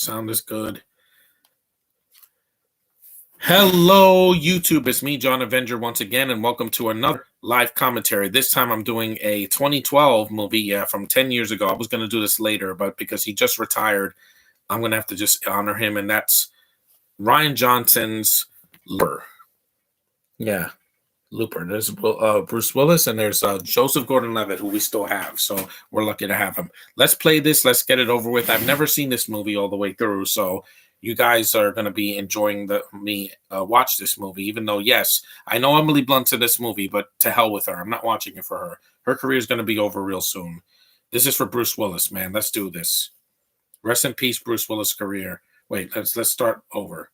Sound is good. Hello, YouTube. It's me, John Avenger, once again, and welcome to another live commentary. This time I'm doing a 2012 movie, from 10 years ago. I was going to do this later, but because he just retired, I'm going to have to just honor him, and that's Rian Johnson's Looper. Yeah, Looper. There's Bruce Willis, and there's Joseph Gordon-Levitt, who we still have, so we're lucky to have him. Let's play this. Let's get it over with. I've never seen this movie all the way through, so you guys are going to be enjoying me watch this movie, even though, yes, I know Emily Blunt's in this movie, but to hell with her. I'm not watching it for her. Her career is going to be over real soon. This is for Bruce Willis, man. Let's do this. Rest in peace, Bruce Willis' career. Wait, let's start over.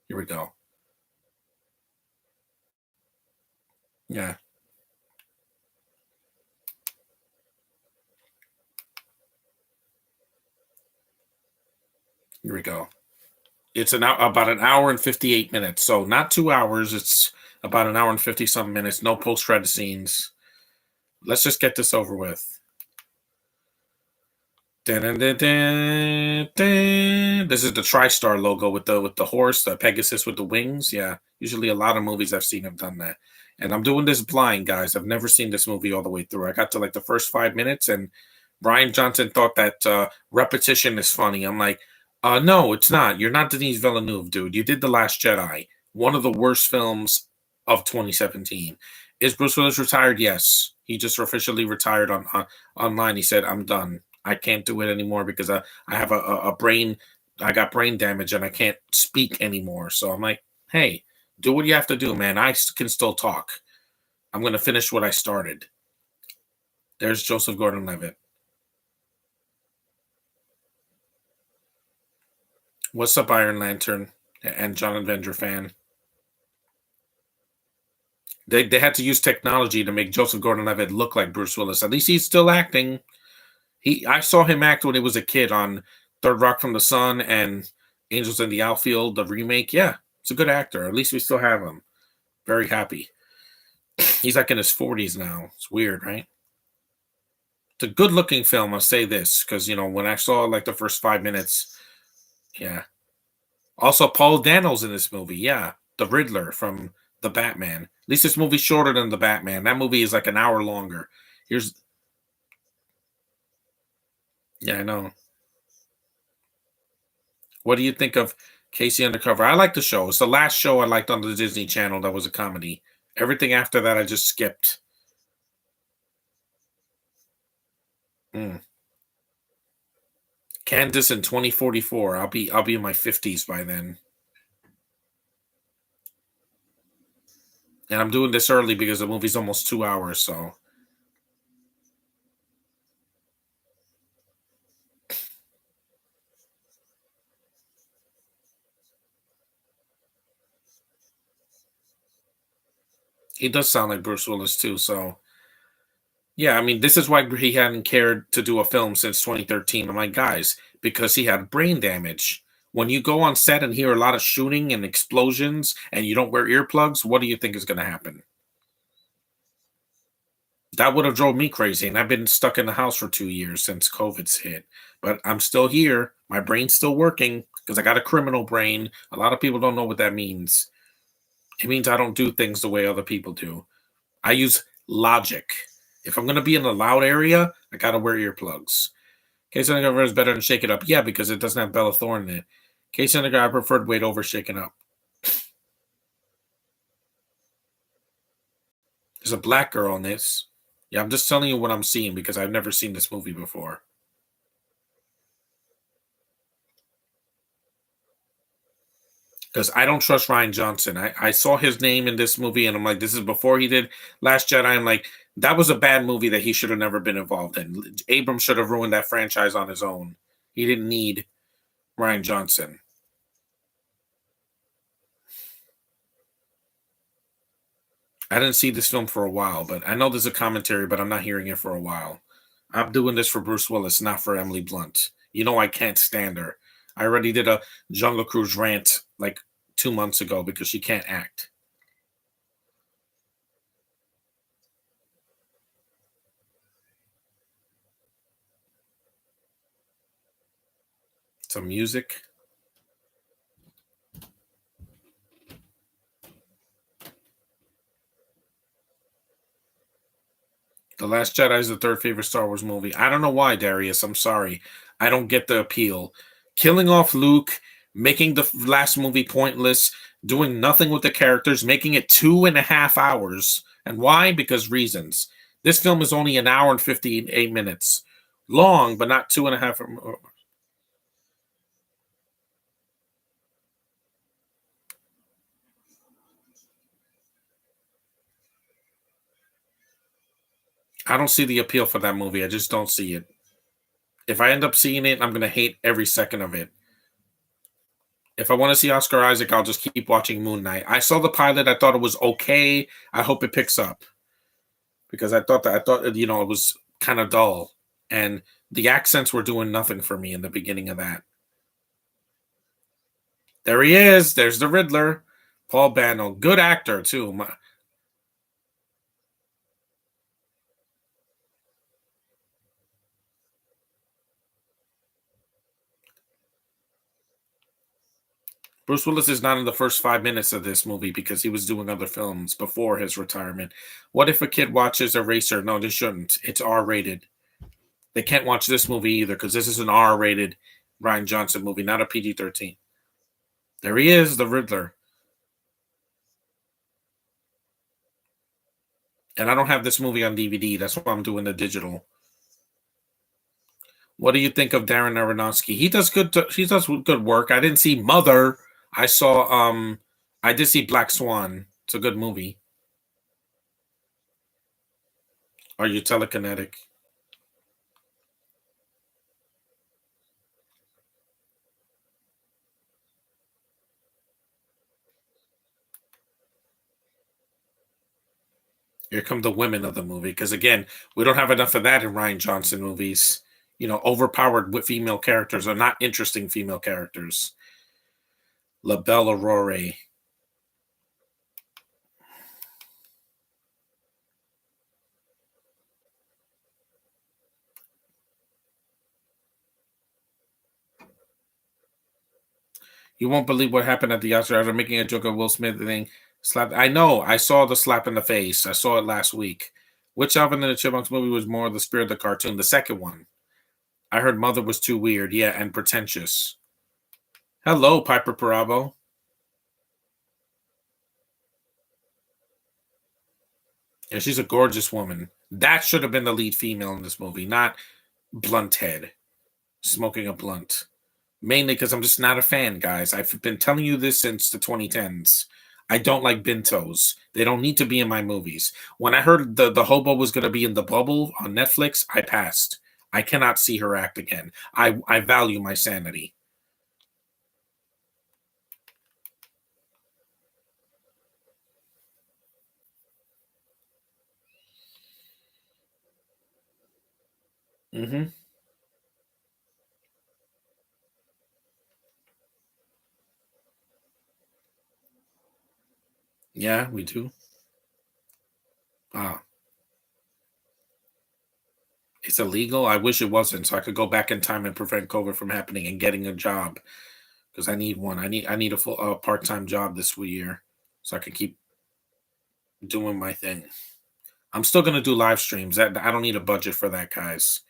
Here we go. Yeah. Here we go. It's about an hour and 58 minutes. So not 2 hours. It's about an hour and 50 some minutes. No post-credit scenes. Let's just get this over with. Dun, dun, dun, dun, dun. This is the TriStar logo with the horse, the Pegasus with the wings. Yeah, usually a lot of movies I've seen have done that. And I'm doing this blind, guys. I've never seen this movie all the way through. I got to like the first 5 minutes, and Rian Johnson thought that repetition is funny. I'm like, no, it's not. You're not Denis Villeneuve, dude. You did The Last Jedi, one of the worst films of 2017. Is Bruce Willis retired? Yes. He just officially retired online. He said, I'm done. I can't do it anymore because I have a brain, I got brain damage and I can't speak anymore. So I'm like, hey, do what you have to do, man. I can still talk. I'm going to finish what I started. There's Joseph Gordon-Levitt. What's up, Iron Lantern and John Avenger fan? They had to use technology to make Joseph Gordon-Levitt look like Bruce Willis. At least he's still acting. I saw him act when he was a kid on Third Rock from the Sun and Angels in the Outfield, the remake. Yeah, he's a good actor. At least we still have him. Very happy. He's like in his 40s now. It's weird, right? It's a good looking film. I'll say this because, when I saw like the first 5 minutes, yeah. Also, Paul Dano's in this movie. Yeah, the Riddler from the Batman. At least this movie's shorter than the Batman. That movie is like an hour longer. Here's, yeah, I know. What do you think of Casey Undercover? I like the show. It's the last show I liked on the Disney Channel that was a comedy. Everything after that, I just skipped. Mm. Candace in 2044. I'll be in my 50s by then. And I'm doing this early because the movie's almost 2 hours, so he does sound like Bruce Willis too, so yeah, I mean, this is why he hadn't cared to do a film since 2013. I'm like, guys, because he had brain damage. When you go on set and hear a lot of shooting and explosions and you don't wear earplugs, what do you think is going to happen? That would have drove me crazy, and I've been stuck in the house for 2 years since COVID's hit. But I'm still here. My brain's still working because I got a criminal brain. A lot of people don't know what that means. It means I don't do things the way other people do. I use logic. If I'm going to be in a loud area, I got to wear earplugs. Case Vinegar is better than Shake It Up. Yeah, because it doesn't have Bella Thorne in it. Case Vinegar, I preferred Wait over Shaking Up. There's a black girl in this. Yeah, I'm just telling you what I'm seeing because I've never seen this movie before. Because I don't trust Rian Johnson. I saw his name in this movie and I'm like, this is before he did Last Jedi. I'm like, that was a bad movie that he should have never been involved in. Abrams should have ruined that franchise on his own. He didn't need Rian Johnson. I didn't see this film for a while, but I know there's a commentary, but I'm not hearing it for a while. I'm doing this for Bruce Willis, not for Emily Blunt. You know I can't stand her. I already did a Jungle Cruise rant like 2 months ago because she can't act. Some music. The Last Jedi is the third favorite Star Wars movie. I don't know why, Darius. I'm sorry. I don't get the appeal. Killing off Luke, making the last movie pointless, doing nothing with the characters, making it 2.5 hours. And why? Because reasons. This film is only an hour and 58 minutes long, but not 2.5. I don't see the appeal for that movie. I just don't see it. If I end up seeing it, I'm going to hate every second of it. If I want to see Oscar Isaac, I'll just keep watching Moon Knight. I saw the pilot. I thought it was okay. I hope it picks up because I thought it was kind of dull, and the accents were doing nothing for me in the beginning of that. There he is. There's the Riddler, Paul Dano, good actor too. Bruce Willis is not in the first 5 minutes of this movie because he was doing other films before his retirement. What if a kid watches Eraser? No, they shouldn't. It's R rated. They can't watch this movie either because this is an R rated Ryan Johnson movie, not a PG 13. There he is, the Riddler. And I don't have this movie on DVD. That's why I'm doing the digital. What do you think of Darren Aronofsky? He does good work. I didn't see Mother. I saw I did see Black Swan. It's a good movie. Are you telekinetic? Here come the women of the movie. Because again, we don't have enough of that in Ryan Johnson movies. Overpowered with female characters are not interesting female characters. La Belle Aurore. You won't believe what happened at the Oscars after making a joke of Will Smith thing. Slap. I know. I saw the slap in the face. I saw it last week. Which Alvin and the Chipmunks movie was more the spirit of the cartoon? The second one. I heard Mother was too weird. Yeah, and pretentious. Hello, Piper Parabo. Yeah, she's a gorgeous woman. That should have been the lead female in this movie, not Blunt Head smoking a blunt. Mainly because I'm just not a fan, guys. I've been telling you this since the 2010s. I don't like Bintos. They don't need to be in my movies. When I heard the hobo was going to be in The Bubble on Netflix, I passed. I cannot see her act again. I value my sanity. Hmm. Yeah, we do. Ah, it's illegal. I wish it wasn't, so I could go back in time and prevent COVID from happening and getting a job because I need one. I need a full part time job this year so I can keep doing my thing. I'm still gonna do live streams. That I don't need a budget for that, guys.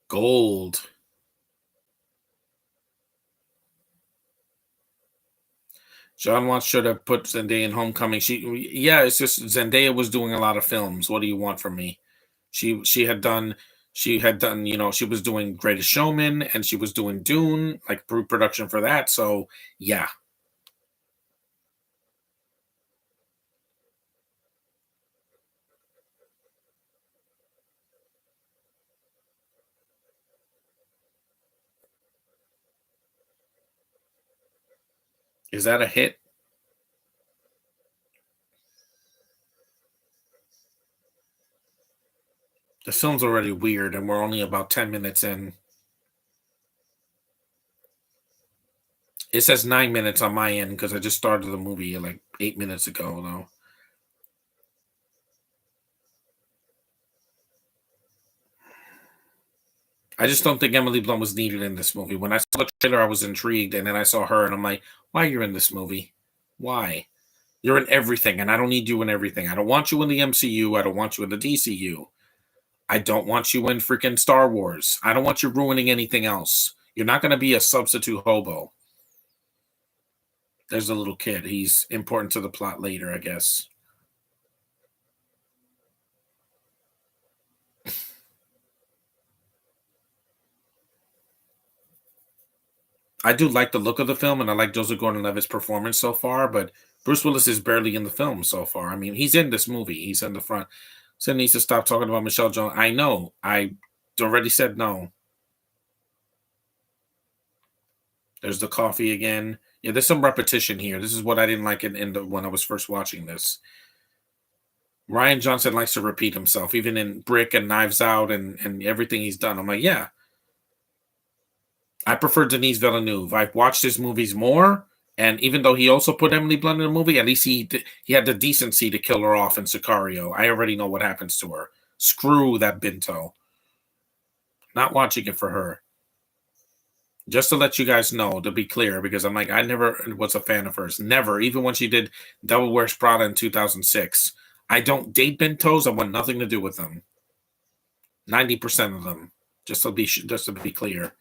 Gold. John Watts should have put Zendaya in Homecoming. Yeah, it's just Zendaya was doing a lot of films. What do you want from me? She had done. She was doing Greatest Showman, and she was doing Dune, like production for that. So yeah, is that a hit? The film's already weird, and we're only about 10 minutes in. It says 9 minutes on my end because I just started the movie like 8 minutes ago, though. I just don't think Emily Blunt was needed in this movie. When I saw the trailer, I was intrigued, and then I saw her, and I'm like, "Why you're in this movie? Why? You're in everything, and I don't need you in everything. I don't want you in the MCU. I don't want you in the DCU. I don't want you in freaking Star Wars. I don't want you ruining anything else. You're not going to be a substitute hobo." There's a little kid. He's important to the plot later, I guess. I do like the look of the film, and I like Joseph Gordon-Levitt's performance so far, but Bruce Willis is barely in the film so far. I mean, he's in this movie. He's in the front. So needs to stop talking about Michelle Jones. I know. I already said no. There's the coffee again. Yeah, there's some repetition here. This is what I didn't like when I was first watching this. Ryan Johnson likes to repeat himself, even in Brick and Knives Out and everything he's done. I'm like, yeah, I prefer Denis Villeneuve. I've watched his movies more, and even though he also put Emily Blunt in the movie, at least he had the decency to kill her off in Sicario. I already know what happens to her. Screw that Binto. Not watching it for her. Just to let you guys know, to be clear, because I'm like, I never was a fan of hers. Never. Even when she did Devil Wears Prada in 2006. I don't date Bintos. I want nothing to do with them. 90% of them. Just to be clear.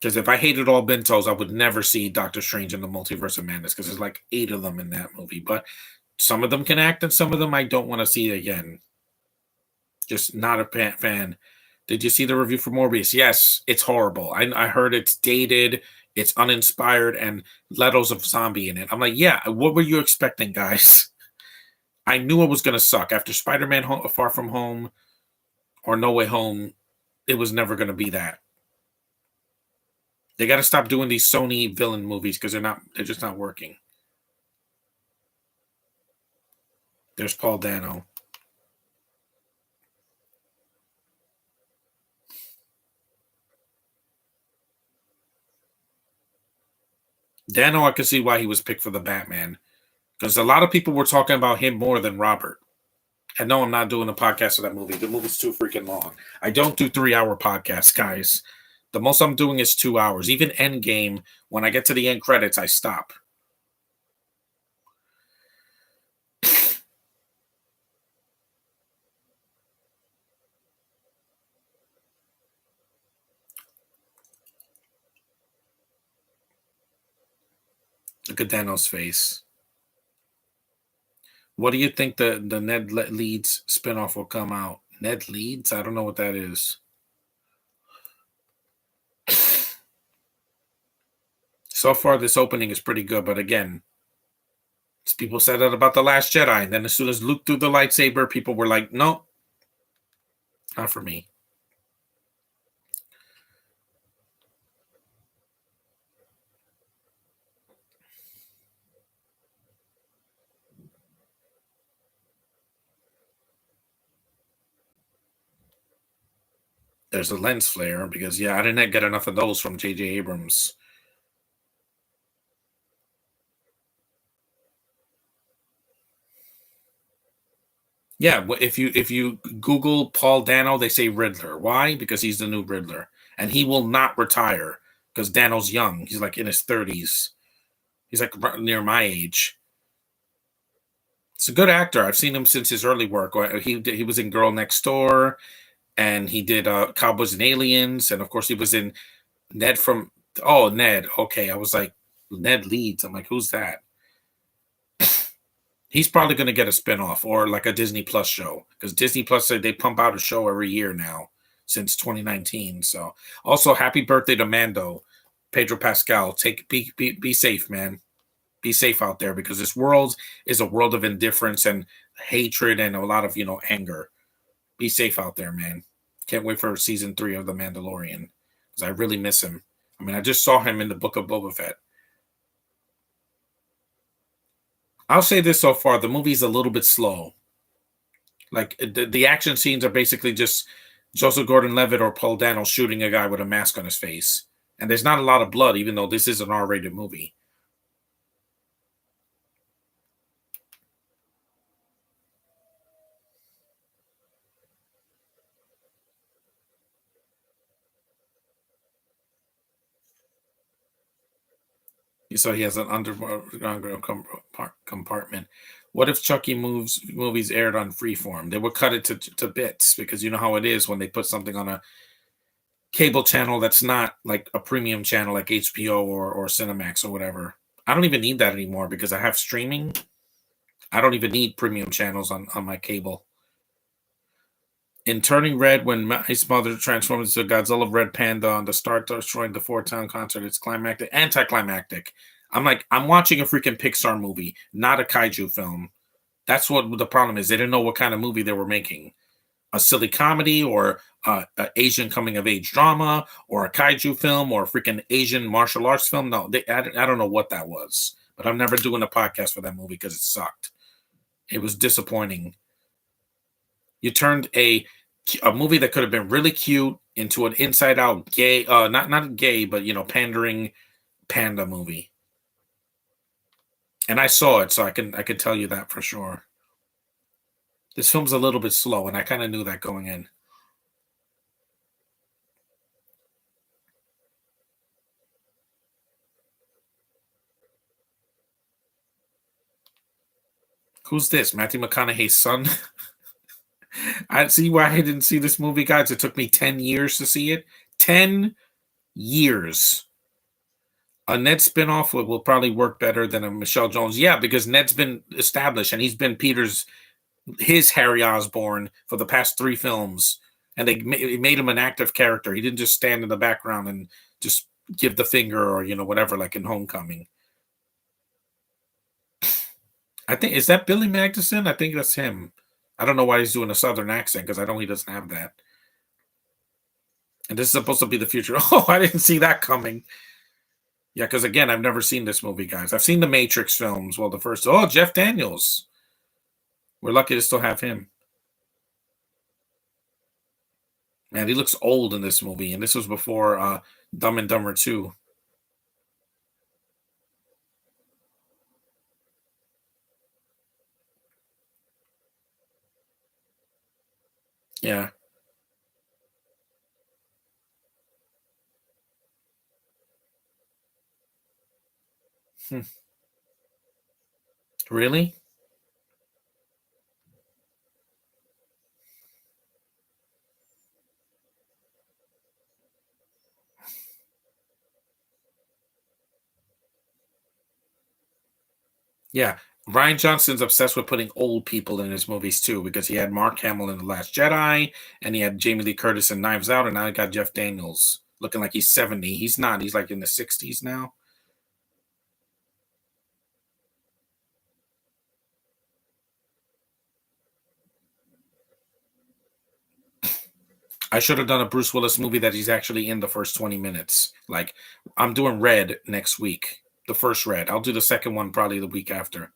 Because if I hated all Bentos, I would never see Doctor Strange in the Multiverse of Madness, because there's like 8 of them in that movie. But some of them can act, and some of them I don't want to see again. Just not a fan. Did you see the review for Morbius? Yes, it's horrible. I heard it's dated, it's uninspired, and Leto's a zombie in it. I'm like, yeah, what were you expecting, guys? I knew it was going to suck. After Spider-Man Far From Home or No Way Home, it was never going to be that. They got to stop doing these Sony villain movies because they're just not working. There's Paul Dano. Dano, I can see why he was picked for the Batman, because a lot of people were talking about him more than Robert. And no, I'm not doing a podcast of that movie. The movie's too freaking long. I don't do 3-hour podcasts, guys. The most I'm doing is 2 hours. Even Endgame, when I get to the end credits, I stop. Look at Dano's face. What do you think the Ned Leeds spinoff will come out? Ned Leeds? I don't know what that is. So far, this opening is pretty good, but again, people said that about The Last Jedi, and then as soon as Luke threw the lightsaber, people were like, "No, not for me." There's a lens flare because yeah, I didn't get enough of those from J.J. Abrams. Yeah, if you Google Paul Dano, they say Riddler. Why? Because he's the new Riddler, and he will not retire because Dano's young. He's like in his 30s. He's like near my age. He's a good actor. I've seen him since his early work. He was in Girl Next Door, and he did Cowboys and Aliens, and of course he was in Ned from. Oh, Ned. Okay, I was like Ned Leeds. I'm like, who's that? He's probably going to get a spinoff or like a Disney Plus show, because Disney Plus said they pump out a show every year now since 2019. So, also happy birthday to Mando, Pedro Pascal. Be safe, man. Be safe out there, because this world is a world of indifference and hatred and a lot of anger. Be safe out there, man. Can't wait for season 3 of The Mandalorian, because I really miss him. I mean, I just saw him in the Book of Boba Fett. I'll say this so far: the movie's a little bit slow. Like the action scenes are basically just Joseph Gordon-Levitt or Paul Dano shooting a guy with a mask on his face, and there's not a lot of blood, even though this is an R-rated movie. So he has an underground compartment. What if Chucky movies aired on Freeform? They would cut it to bits because you know how it is when they put something on a cable channel that's not like a premium channel like HBO or Cinemax or whatever. I don't even need that anymore because I have streaming. I don't even need premium channels on my cable. In Turning Red, when his mother transforms into Godzilla Red Panda on the start destroying the Four Town concert, it's climactic, anticlimactic. I'm watching a freaking Pixar movie, not a kaiju film. That's what the problem is. They didn't know what kind of movie they were making. A silly comedy or an Asian coming of age drama or a kaiju film or a freaking Asian martial arts film. No, I don't know what that was, but I'm never doing a podcast for that movie because it sucked. It was disappointing. You turned a movie that could have been really cute into an inside out gay, not gay, but pandering panda movie. And I saw it, so I can tell you that for sure. This film's a little bit slow, and I kind of knew that going in. Who's this? Matthew McConaughey's son? I see why I didn't see this movie, guys. It took me 10 years to see it. 10 years. A Ned spinoff will probably work better than a Michelle Jones. Yeah, because Ned's been established and he's been his Harry Osborn for the past 3 films. And they made him an active character. He didn't just stand in the background and just give the finger or, whatever, like in Homecoming. I think, is that Billy Magnuson? I think that's him. I don't know why he's doing a Southern accent because I know he doesn't have that. And this is supposed to be the future. Oh, I didn't see that coming. Yeah, because again, I've never seen this movie, guys. I've seen the Matrix films. Well, the first. Oh, Jeff Daniels. We're lucky to still have him. Man, he looks old in this movie, and this was before Dumb and Dumber 2. Yeah. Hmm. Really? Yeah. Ryan Johnson's obsessed with putting old people in his movies too, because he had Mark Hamill in The Last Jedi, and he had Jamie Lee Curtis in Knives Out, and now he got Jeff Daniels looking like he's 70. He's not. He's like in the 60s now. I should have done a Bruce Willis movie that he's actually in the first 20 minutes. Like, I'm doing Red next week, the first Red. I'll do the second one probably the week after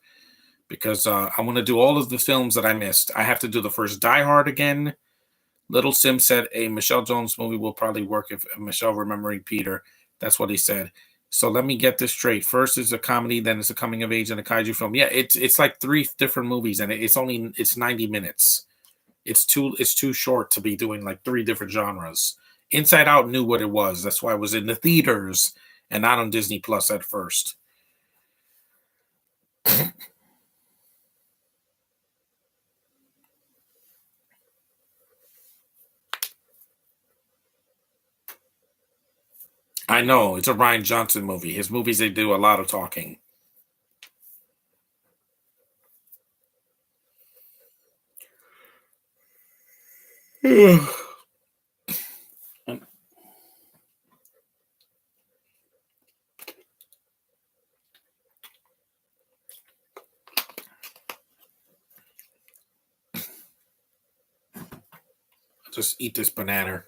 because I want to do all of the films that I missed. I have to do the first Die Hard again. Little Sim said a Michelle Jones movie will probably work if Michelle remembering Peter. That's what he said. So let me get this straight. First is a comedy, then it's a coming of age and a kaiju film. Yeah, it's like 3 different movies, and it's 90 minutes. It's too short to be doing like 3 different genres. Inside Out knew what it was. That's why it was in the theaters and not on Disney Plus at first. I know it's a Ryan Johnson movie. His movies they do a lot of talking. Just eat this banana.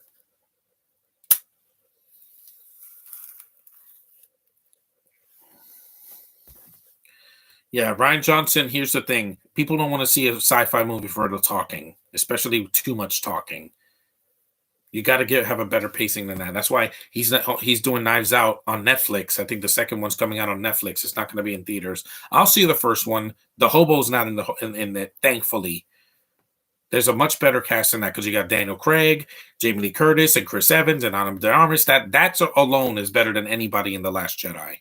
Yeah, Ryan Johnson. Here's the thing: people don't want to see a sci-fi movie for the talking, especially too much talking. You got to have a better pacing than that. That's why he's doing Knives Out on Netflix. I think the second one's coming out on Netflix. It's not going to be in theaters. I'll see the first one. The Hobo's not in the thankfully. There's a much better cast than that because you got Daniel Craig, Jamie Lee Curtis, and Chris Evans and Adam De Armas. That's alone is better than anybody in The Last Jedi.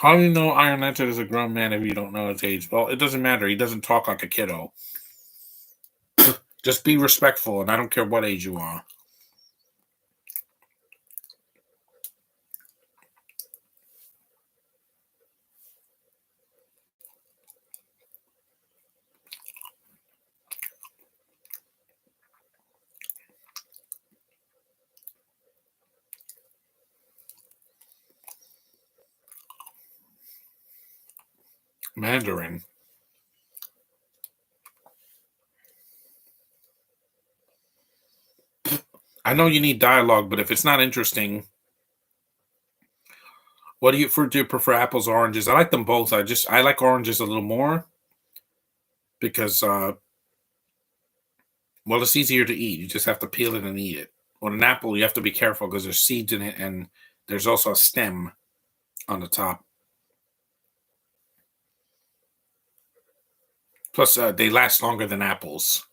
How do you know Iron Lantern is a grown man if you don't know his age? Well, it doesn't matter. He doesn't talk like a kiddo. Just be respectful, and I don't care what age you are. Mandarin. I know you need dialogue, but if it's not interesting, what do you prefer, apples or oranges? I like them both. I like oranges a little more because well, it's easier to eat. You just have to peel it and eat it. With an apple, you have to be careful because there's seeds in it and there's also a stem on the top. Plus, they last longer than apples.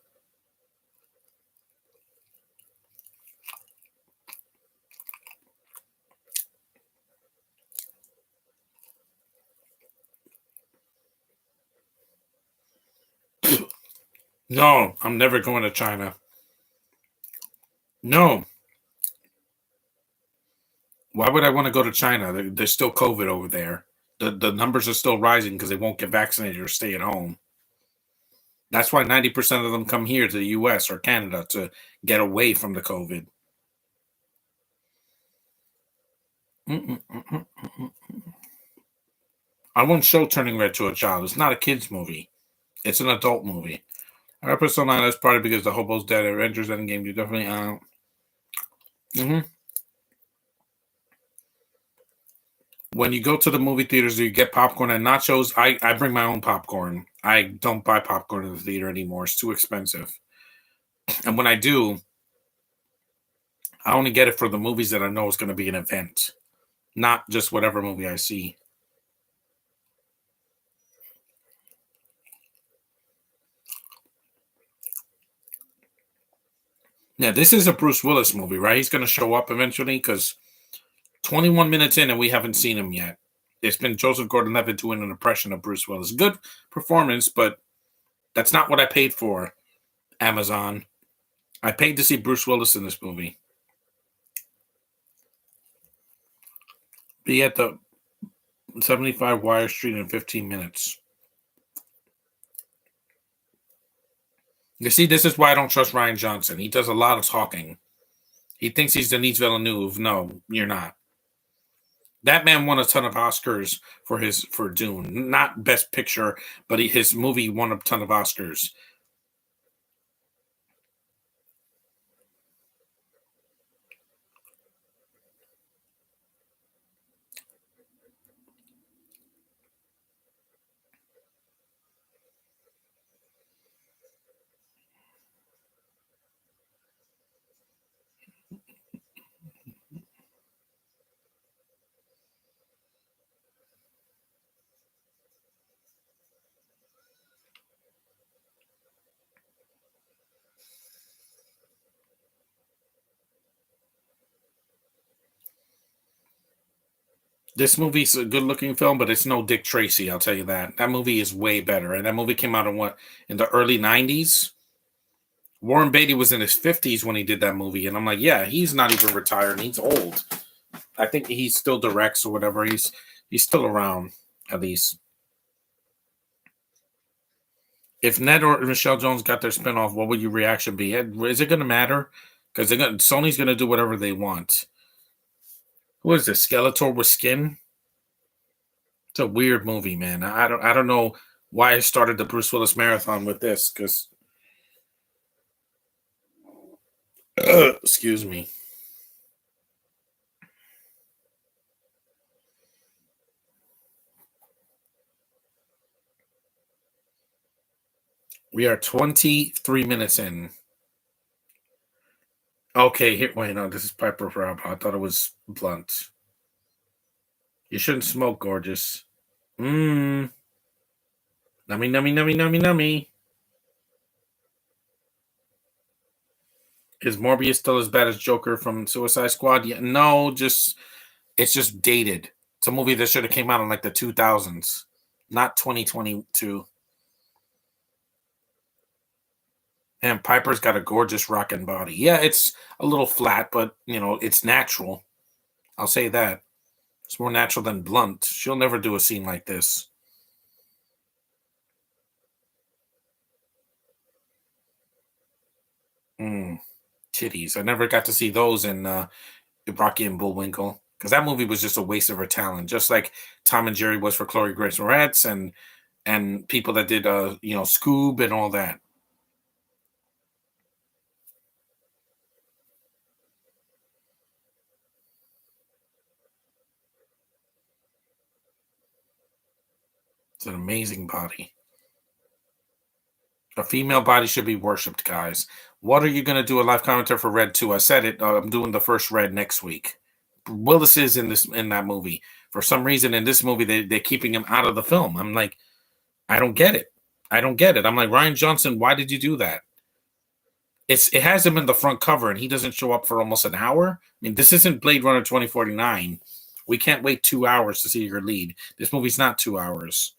No, I'm never going to China. No. Why would I want to go to China? There's still COVID over there. The numbers are still rising because they won't get vaccinated or stay at home. That's why 90% of them come here to the US or Canada to get away from the COVID. I won't show Turning Red to a child. It's not a kid's movie. It's an adult movie. Episode 9, that's probably because the hobo's dead. Avengers Endgame, you definitely When you go to the movie theaters, do you get popcorn and nachos? I bring my own popcorn. I don't buy popcorn in the theater anymore. It's too expensive. And when I do, I only get it for the movies that I know is going to be an event, not just whatever movie I see. Yeah, this is a Bruce Willis movie, right? He's going to show up eventually because 21 minutes in and we haven't seen him yet. It's been Joseph Gordon-Levitt doing an impression of Bruce Willis. Good performance, but that's not what I paid for, Amazon. I paid to see Bruce Willis in this movie. Be at the 75 Wire Street in 15 minutes. You see, this is why I don't trust Ryan Johnson. He does a lot of talking. He thinks he's Denis Villeneuve. No, you're not. That man won a ton of Oscars for Dune. Not Best Picture, but his movie won a ton of Oscars. This movie's a good-looking film, but it's no Dick Tracy. I'll tell you that. That movie is way better, and that movie came out in the early '90s. Warren Beatty was in his 50s when he did that movie, and I'm like, yeah, he's not even retired. He's old. I think he still directs or whatever. He's still around at least. If Ned or Michelle Jones got their spinoff, what would your reaction be? Is it going to matter? Because Sony's going to do whatever they want. Who is this? Skeletor with skin? It's a weird movie, man. I don't know why I started the Bruce Willis marathon with this. Because excuse me. We are 23 minutes in. Okay, here. Wait, no, this is Piper Rob. I thought it was Blunt. You shouldn't smoke, gorgeous. Mmm. Nummy, nummy, nummy, nummy, nummy. Is Morbius still as bad as Joker from Suicide Squad? Yeah, no, it's just dated. It's a movie that should have came out in like the 2000s, not 2022. And Piper's got a gorgeous rockin' body. Yeah, it's a little flat, but it's natural. I'll say that. It's more natural than Blunt. She'll never do a scene like this. Mm, titties. I never got to see those in Rocky and Bullwinkle because that movie was just a waste of her talent, just like Tom and Jerry was for Chloe Grace Moretz and people that did Scoob and all that. It's an amazing body. A female body should be worshipped, guys. What are you going to do a live commentary for Red 2? I said it. I'm doing the first Red next week. Willis is in that movie. For some reason, in this movie, they're keeping him out of the film. I'm like, I don't get it. I don't get it. I'm like, Ryan Johnson, why did you do that? It has him in the front cover, and he doesn't show up for almost an hour. I mean, this isn't Blade Runner 2049. We can't wait 2 hours to see your lead. This movie's not 2 hours.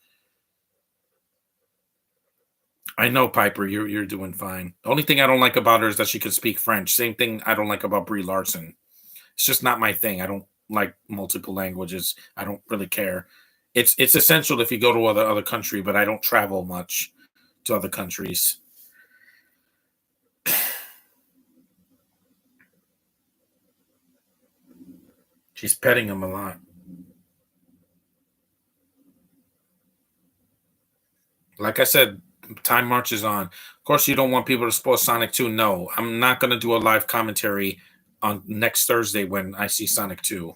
I know, Piper, you're doing fine. The only thing I don't like about her is that she could speak French. Same thing I don't like about Brie Larson. It's just not my thing. I don't like multiple languages. I don't really care. It's essential if you go to other country, but I don't travel much to other countries. She's petting him a lot. Like I said, time marches on. Of course, you don't want people to spoil Sonic 2. No, I'm not going to do a live commentary on next Thursday when I see Sonic 2.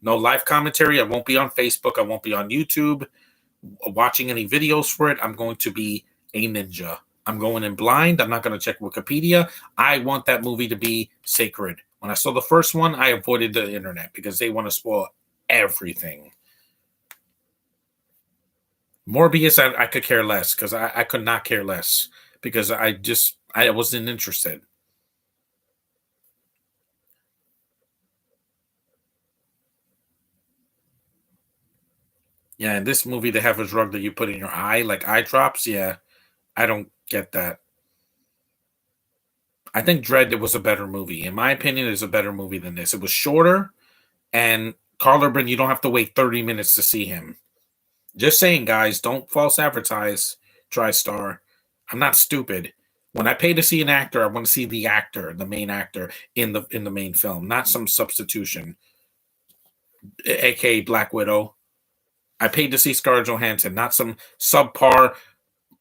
No live commentary. I won't be on Facebook. I won't be on YouTube watching any videos for it. I'm going to be a ninja. I'm going in blind. I'm not going to check Wikipedia. I want that movie to be sacred. When I saw the first one, I avoided the internet because they want to spoil everything. Morbius, I could care less because I could not care less because I wasn't interested. Yeah, in this movie, they have a drug that you put in your eye, like eye drops. Yeah, I don't get that. I think Dread was a better movie. In my opinion, it's a better movie than this. It was shorter, and Carl Urban, you don't have to wait 30 minutes to see him. Just saying, guys, don't false advertise TriStar. I'm not stupid. When I pay to see an actor, I want to see the actor, the main actor in the main film, not some substitution, aka Black Widow. I paid to see Scarlett Johansson, not some subpar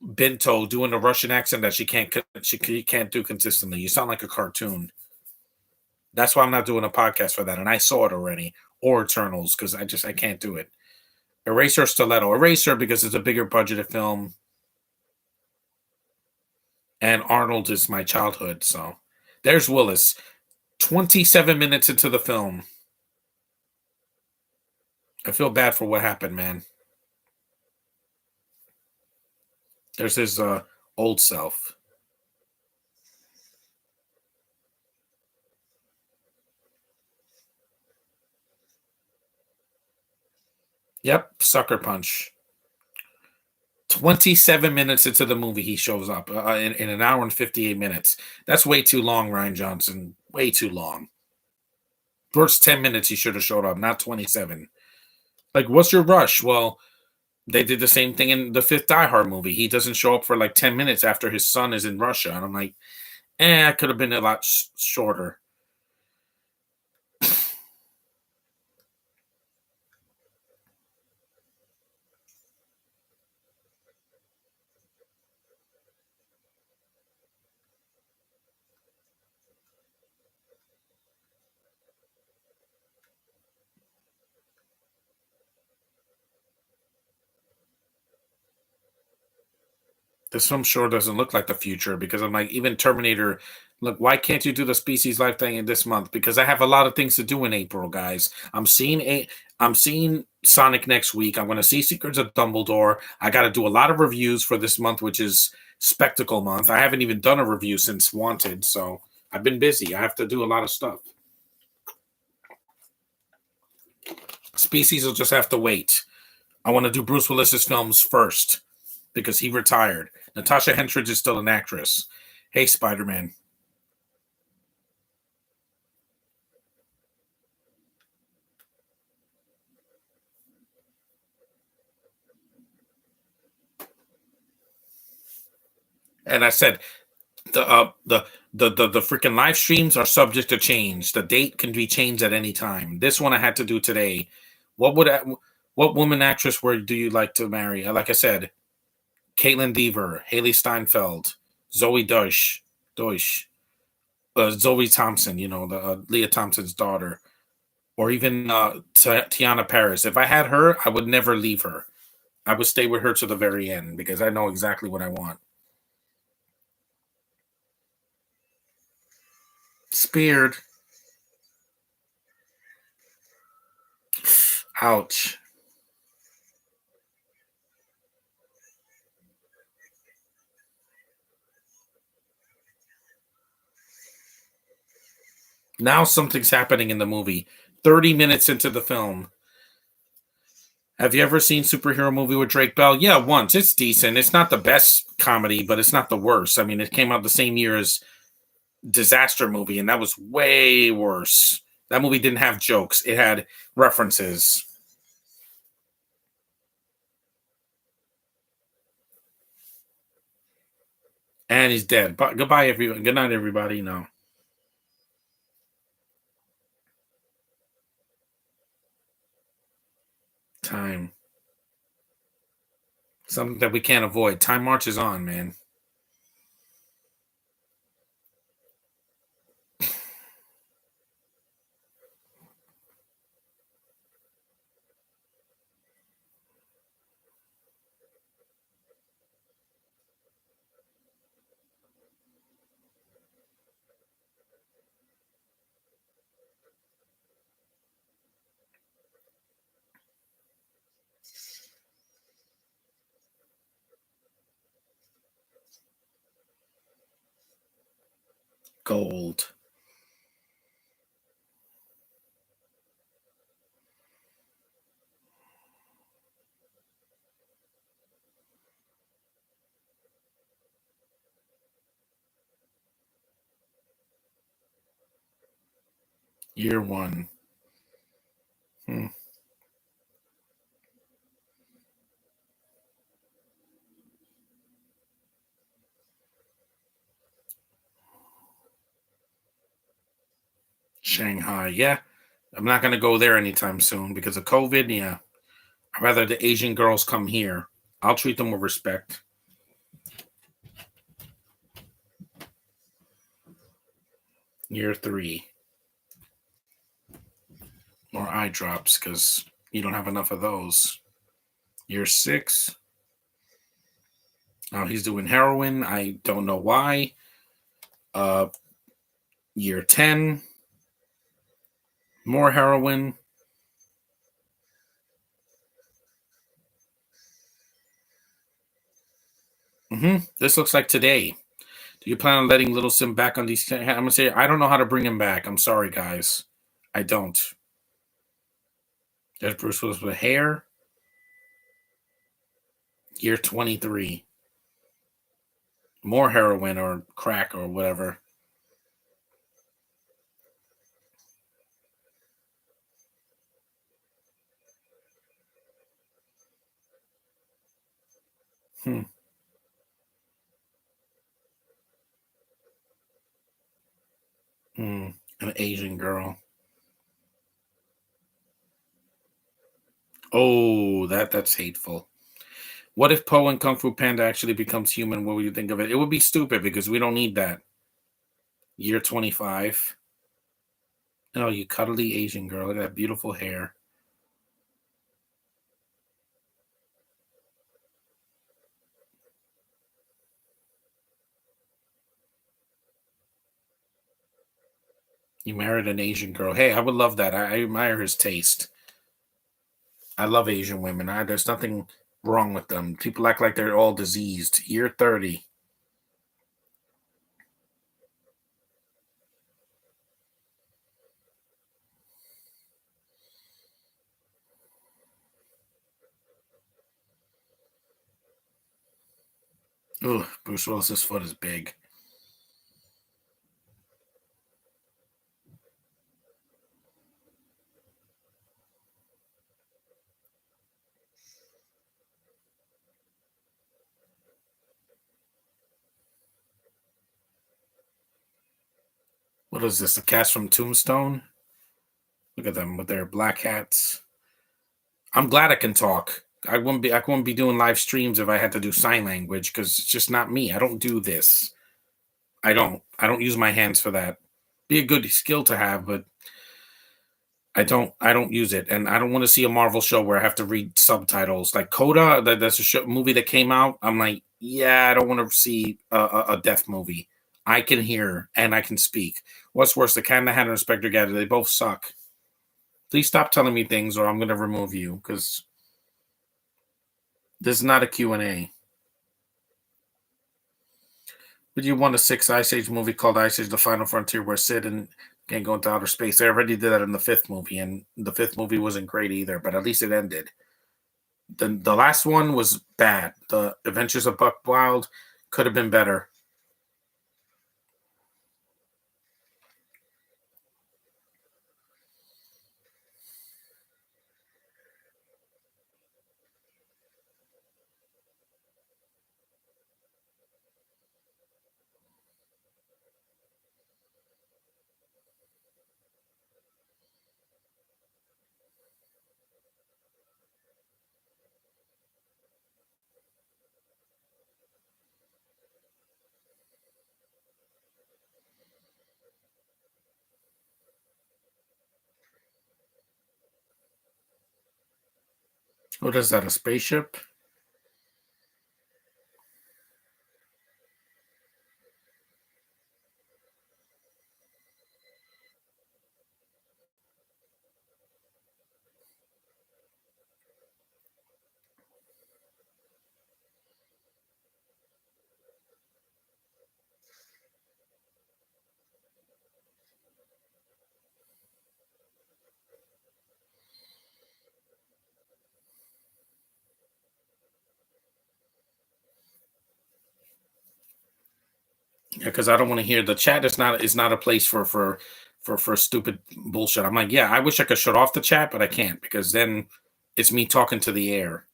Bento doing a Russian accent that she can't do consistently. You sound like a cartoon. That's why I'm not doing a podcast for that, and I saw it already. Or Eternals because I can't do it. Eraser Stiletto. Eraser because it's a bigger budgeted film. And Arnold is my childhood. So there's Willis. 27 minutes into the film. I feel bad for what happened, man. There's his old self. Yep, sucker punch. 27 minutes into the movie, he shows up in an hour and 58 minutes. That's way too long, Ryan Johnson. Way too long. First 10 minutes, he should have showed up, not 27. Like, what's your rush? Well, they did the same thing in the fifth Die Hard movie. He doesn't show up for like 10 minutes after his son is in Russia. And I'm like, it could have been a lot shorter. This film sure doesn't look like the future because I'm like, even Terminator. Look, why can't you do the Species Life thing in this month? Because I have a lot of things to do in April, guys. I'm seeing Sonic next week. I'm going to see Secrets of Dumbledore. I got to do a lot of reviews for this month, which is Spectacle Month. I haven't even done a review since Wanted, so I've been busy. I have to do a lot of stuff. Species will just have to wait. I want to do Bruce Willis's films first because he retired. Natasha Henstridge is still an actress. Hey, Spider-Man. And I said the freaking live streams are subject to change. The date can be changed at any time. This one I had to do today. What would what woman actress do you like to marry? Like I said, Caitlin Dever, Haley Steinfeld, Zoe Deutsch, Zoe Thompson. You know, the Leah Thompson's daughter, or even Tiana Paris. If I had her, I would never leave her. I would stay with her to the very end because I know exactly what I want. Speared. Ouch. Now something's happening in the movie. 30 minutes into the film. Have you ever seen superhero movie with Drake Bell? Yeah, once. It's decent. It's not the best comedy, but it's not the worst. I mean, it came out the same year as Disaster Movie, and that was way worse. That movie didn't have jokes. It had references. And he's dead. But goodbye, everyone. Good night, everybody. No. Time. Something that we can't avoid. Time marches on, man. Gold. Year one. Hmm. Shanghai. Yeah. I'm not going to go there anytime soon because of COVID. Yeah. I'd rather the Asian girls come here. I'll treat them with respect. Year three. More eye drops because you don't have enough of those. Year six. Oh, he's doing heroin. I don't know why. Uh, year 10. More heroin. This looks like today. Do you plan on letting Little Sim back on these? I'm gonna say I don't know how to bring him back. I'm sorry, guys. I don't. There's Bruce Willis with hair. Year 23. More heroin or crack or whatever. Hmm. An Asian girl. Oh, that's hateful. What if Poe and Kung Fu Panda actually becomes human? What would you think of it? It would be stupid because we don't need that. Year 25. Oh, you cuddly Asian girl. Look at that beautiful hair. You married an Asian girl. Hey, I would love that. I admire his taste. I love Asian women. There's nothing wrong with them. People act like they're all diseased. Year 30. Ugh, Bruce Willis's foot is big. What is this? The cast from Tombstone? Look at them with their black hats. I'm glad I can talk. I wouldn't be doing live streams if I had to do sign language because it's just not me. I don't do this. I don't use my hands for that. Be a good skill to have, but I don't use it. And I don't want to see a Marvel show where I have to read subtitles. Like Coda, that's a movie that came out. I'm like, yeah, I don't want to see a deaf movie. I can hear and I can speak. What's worse, the Cat in the Hat and Inspector Gadget, they both suck. Please stop telling me things or I'm going to remove you because this is not a Q&A. But you want a six Ice Age movie called Ice Age: The Final Frontier, where Sid and can't go into outer space. They already did that in the fifth movie, and the fifth movie wasn't great either. But at least it ended. The last one was bad. The Adventures of Buck Wild could have been better. What is that? A spaceship? Yeah, because I don't want to hear the chat. Is not a place for stupid bullshit. I'm like, yeah, I wish I could shut off the chat, but I can't because then it's me talking to the air.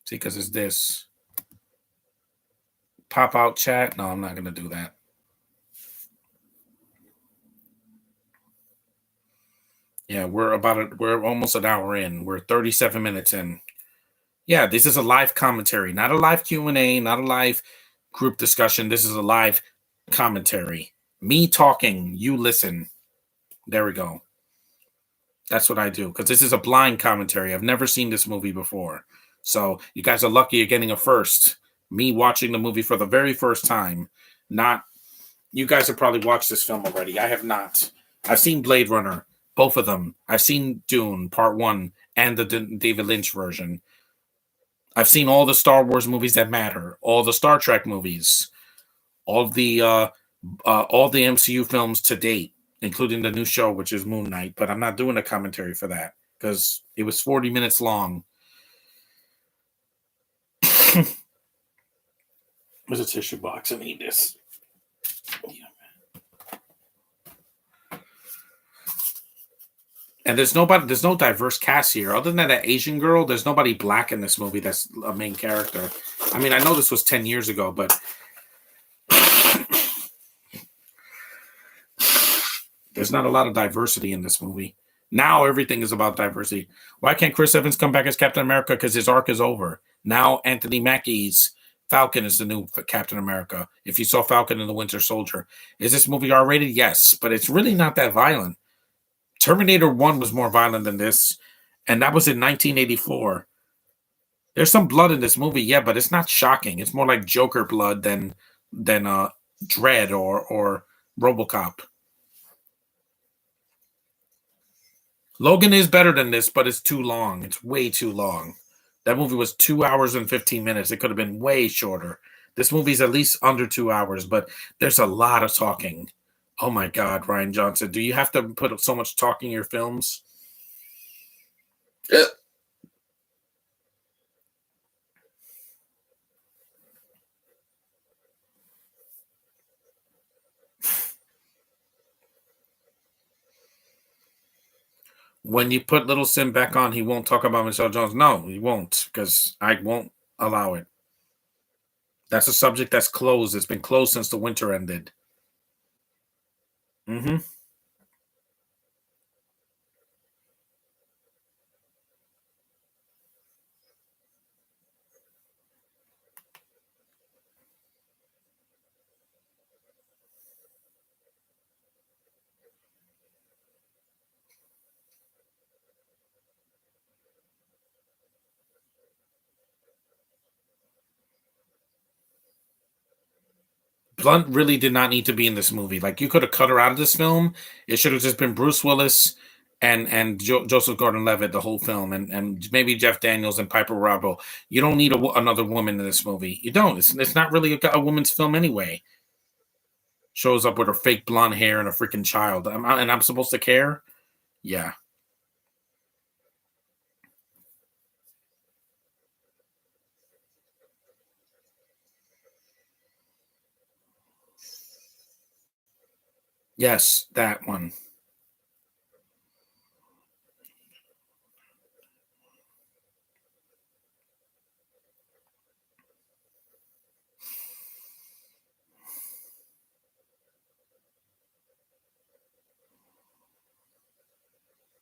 See, because it's this pop out chat. No, I'm not gonna do that. Yeah, we're almost an hour in. We're 37 minutes in. Yeah, this is a live commentary, not a live Q&A, not a live group discussion. This is a live commentary. Me talking, you listen. There we go. That's what I do because this is a blind commentary. I've never seen this movie before. So you guys are lucky you're getting a first. Me watching the movie for the very first time. Not you guys have probably watched this film already. I have not. I've seen Blade Runner, both of them. I've seen Dune Part 1 and the David Lynch version. I've seen all the Star Wars movies that matter, all the Star Trek movies, all the MCU films to date, including the new show, which is Moon Knight. But I'm not doing a commentary for that because it was 40 minutes long. There's a tissue box. I need this. Yeah. And there's no diverse cast here. Other than that Asian girl, there's nobody black in this movie that's a main character. I mean, I know this was 10 years ago, but there's not a lot of diversity in this movie. Now everything is about diversity. Why can't Chris Evans come back as Captain America? Because his arc is over. Now Anthony Mackie's Falcon is the new Captain America. If you saw Falcon and the Winter Soldier. Is this movie R-rated? Yes, but it's really not that violent. Terminator 1 was more violent than this, and that was in 1984. There's some blood in this movie, yeah, but it's not shocking. It's more like Joker blood than Dread or RoboCop. Logan is better than this, but it's too long. It's way too long. That movie was 2 hours and 15 minutes. It could have been way shorter. This movie's at least under 2 hours, but there's a lot of talking. Oh my God, Ryan Johnson. Do you have to put so much talking in your films? When you put Little Sim back on, he won't talk about Michelle Jones. No, he won't, because I won't allow it. That's a subject that's closed. It's been closed since the winter ended. Hmm. Blunt really did not need to be in this movie. Like, you could have cut her out of this film. It should have just been Bruce Willis and Joseph Gordon-Levitt the whole film, and maybe Jeff Daniels and Piper Robbo. You don't need another woman in this movie. You don't. It's not really a woman's film anyway. Shows up with her fake blonde hair and a freaking child. And I'm supposed to care? Yeah. Yes, that one.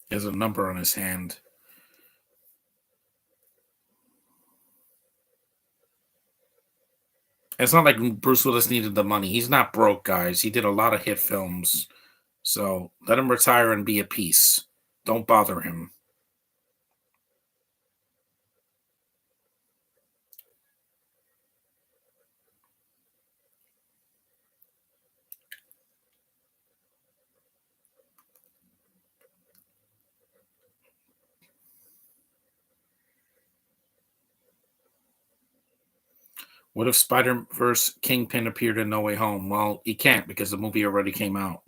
He has a number on his hand. It's not like Bruce Willis needed the money. He's not broke, guys. He did a lot of hit films. So let him retire and be at peace. Don't bother him. What if Spider-Verse Kingpin appeared in No Way Home? Well, he can't because the movie already came out.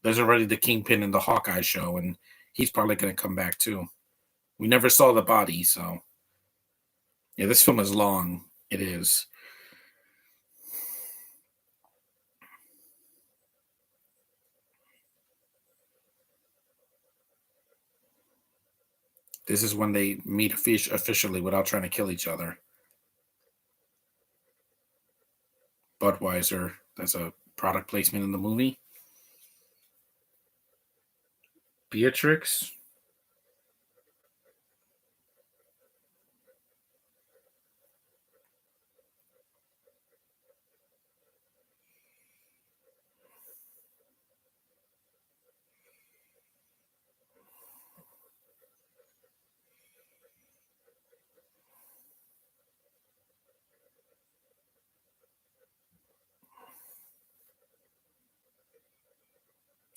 There's already the Kingpin in the Hawkeye show, and he's probably going to come back too. We never saw the body, so yeah, this film is long. It is. This is when they meet officially without trying to kill each other. Budweiser, that's a product placement in the movie. Beatrix.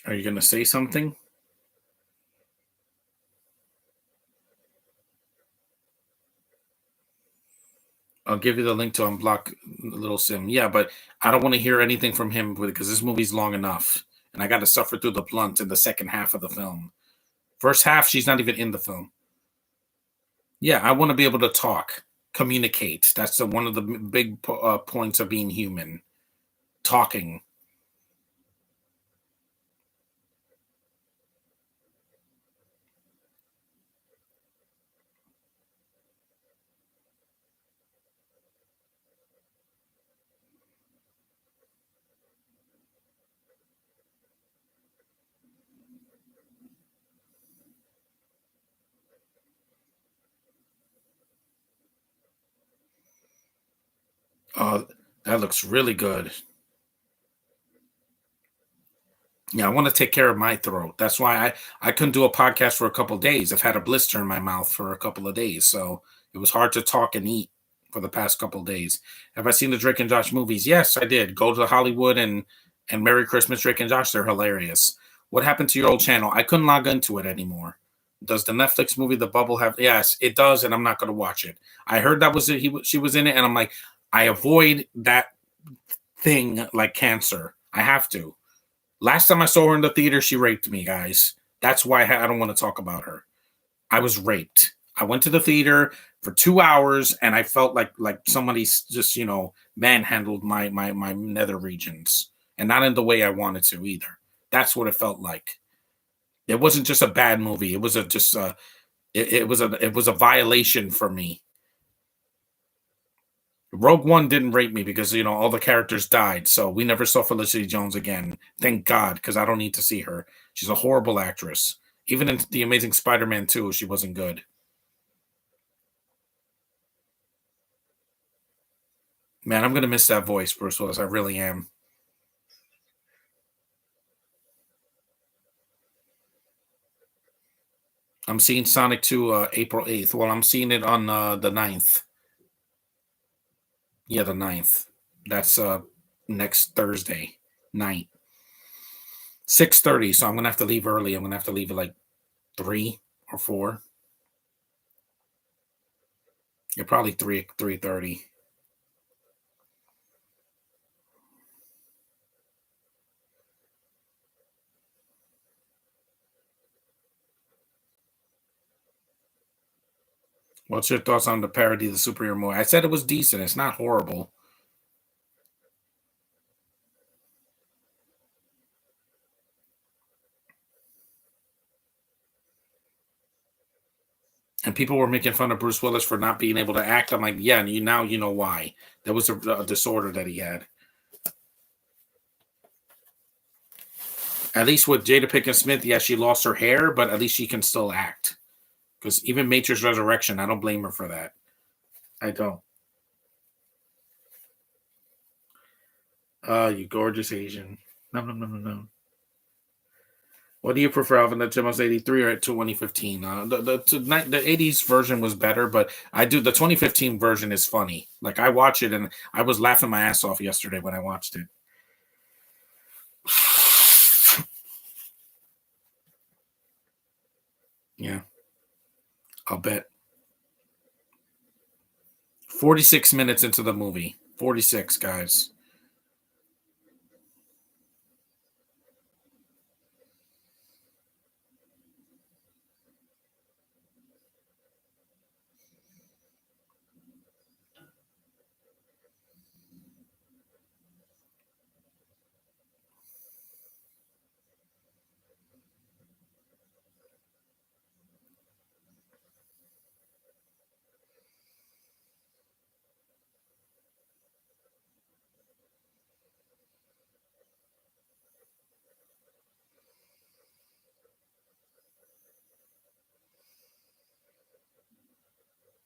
Are you going to say something? I'll give you the link to unblock Little Sim. Yeah, but I don't want to hear anything from him because this movie's long enough, and I got to suffer through the blunt in the second half of the film. First half, she's not even in the film. Yeah, I want to be able to talk, communicate. That's one of the big points of being human. Talking. Uh, that looks really good. Yeah, I want to take care of my throat. That's why I couldn't do a podcast for a couple of days. I've had a blister in my mouth for a couple of days, so it was hard to talk and eat for the past couple of days. Have I seen the Drake and Josh movies? Yes, I did. Go to Hollywood and Merry Christmas, Drake and Josh. They're hilarious. What happened to your old channel? I couldn't log into it anymore. Does the Netflix movie The Bubble have? Yes, it does, and I'm not going to watch it. I heard that was it. She was in it, and I'm like, I avoid that thing like cancer. I have to. Last time I saw her in the theater, she raped me, guys. That's why I don't want to talk about her. I was raped. I went to the theater for 2 hours, and I felt like somebody just manhandled my nether regions, and not in the way I wanted to either. That's what it felt like. It wasn't just a bad movie. It was a just it was a violation for me. Rogue One didn't rate me because all the characters died, so we never saw Felicity Jones again. Thank God, because I don't need to see her. She's a horrible actress. Even in the Amazing Spider-Man 2, she wasn't good. Man, I'm gonna miss that voice, Bruce Willis. I really am. I'm seeing Sonic 2 April 8th. Well, I'm seeing it on the 9th. Yeah, the 9th. That's next Thursday night. 6:30. So I'm gonna have to leave early. I'm gonna have to leave at like 3 or 4. Yeah, probably 3:30. What's your thoughts on the parody of the superhero movie? I said it was decent. It's not horrible. And people were making fun of Bruce Willis for not being able to act. I'm like, yeah, you know why. There was a disorder that he had. At least with Jada Pinkett Smith, yeah, she lost her hair, but at least she can still act. Because even Matrix Resurrection, I don't blame her for that. I don't. You gorgeous Asian. No, no, no, no, no. What do you prefer, Alvin? The Timos 83 or 2015? The 80s version was better, but the 2015 version is funny. Like I watch it and I was laughing my ass off yesterday when I watched it. Yeah, I'll bet. 46 minutes into the movie. 46, guys.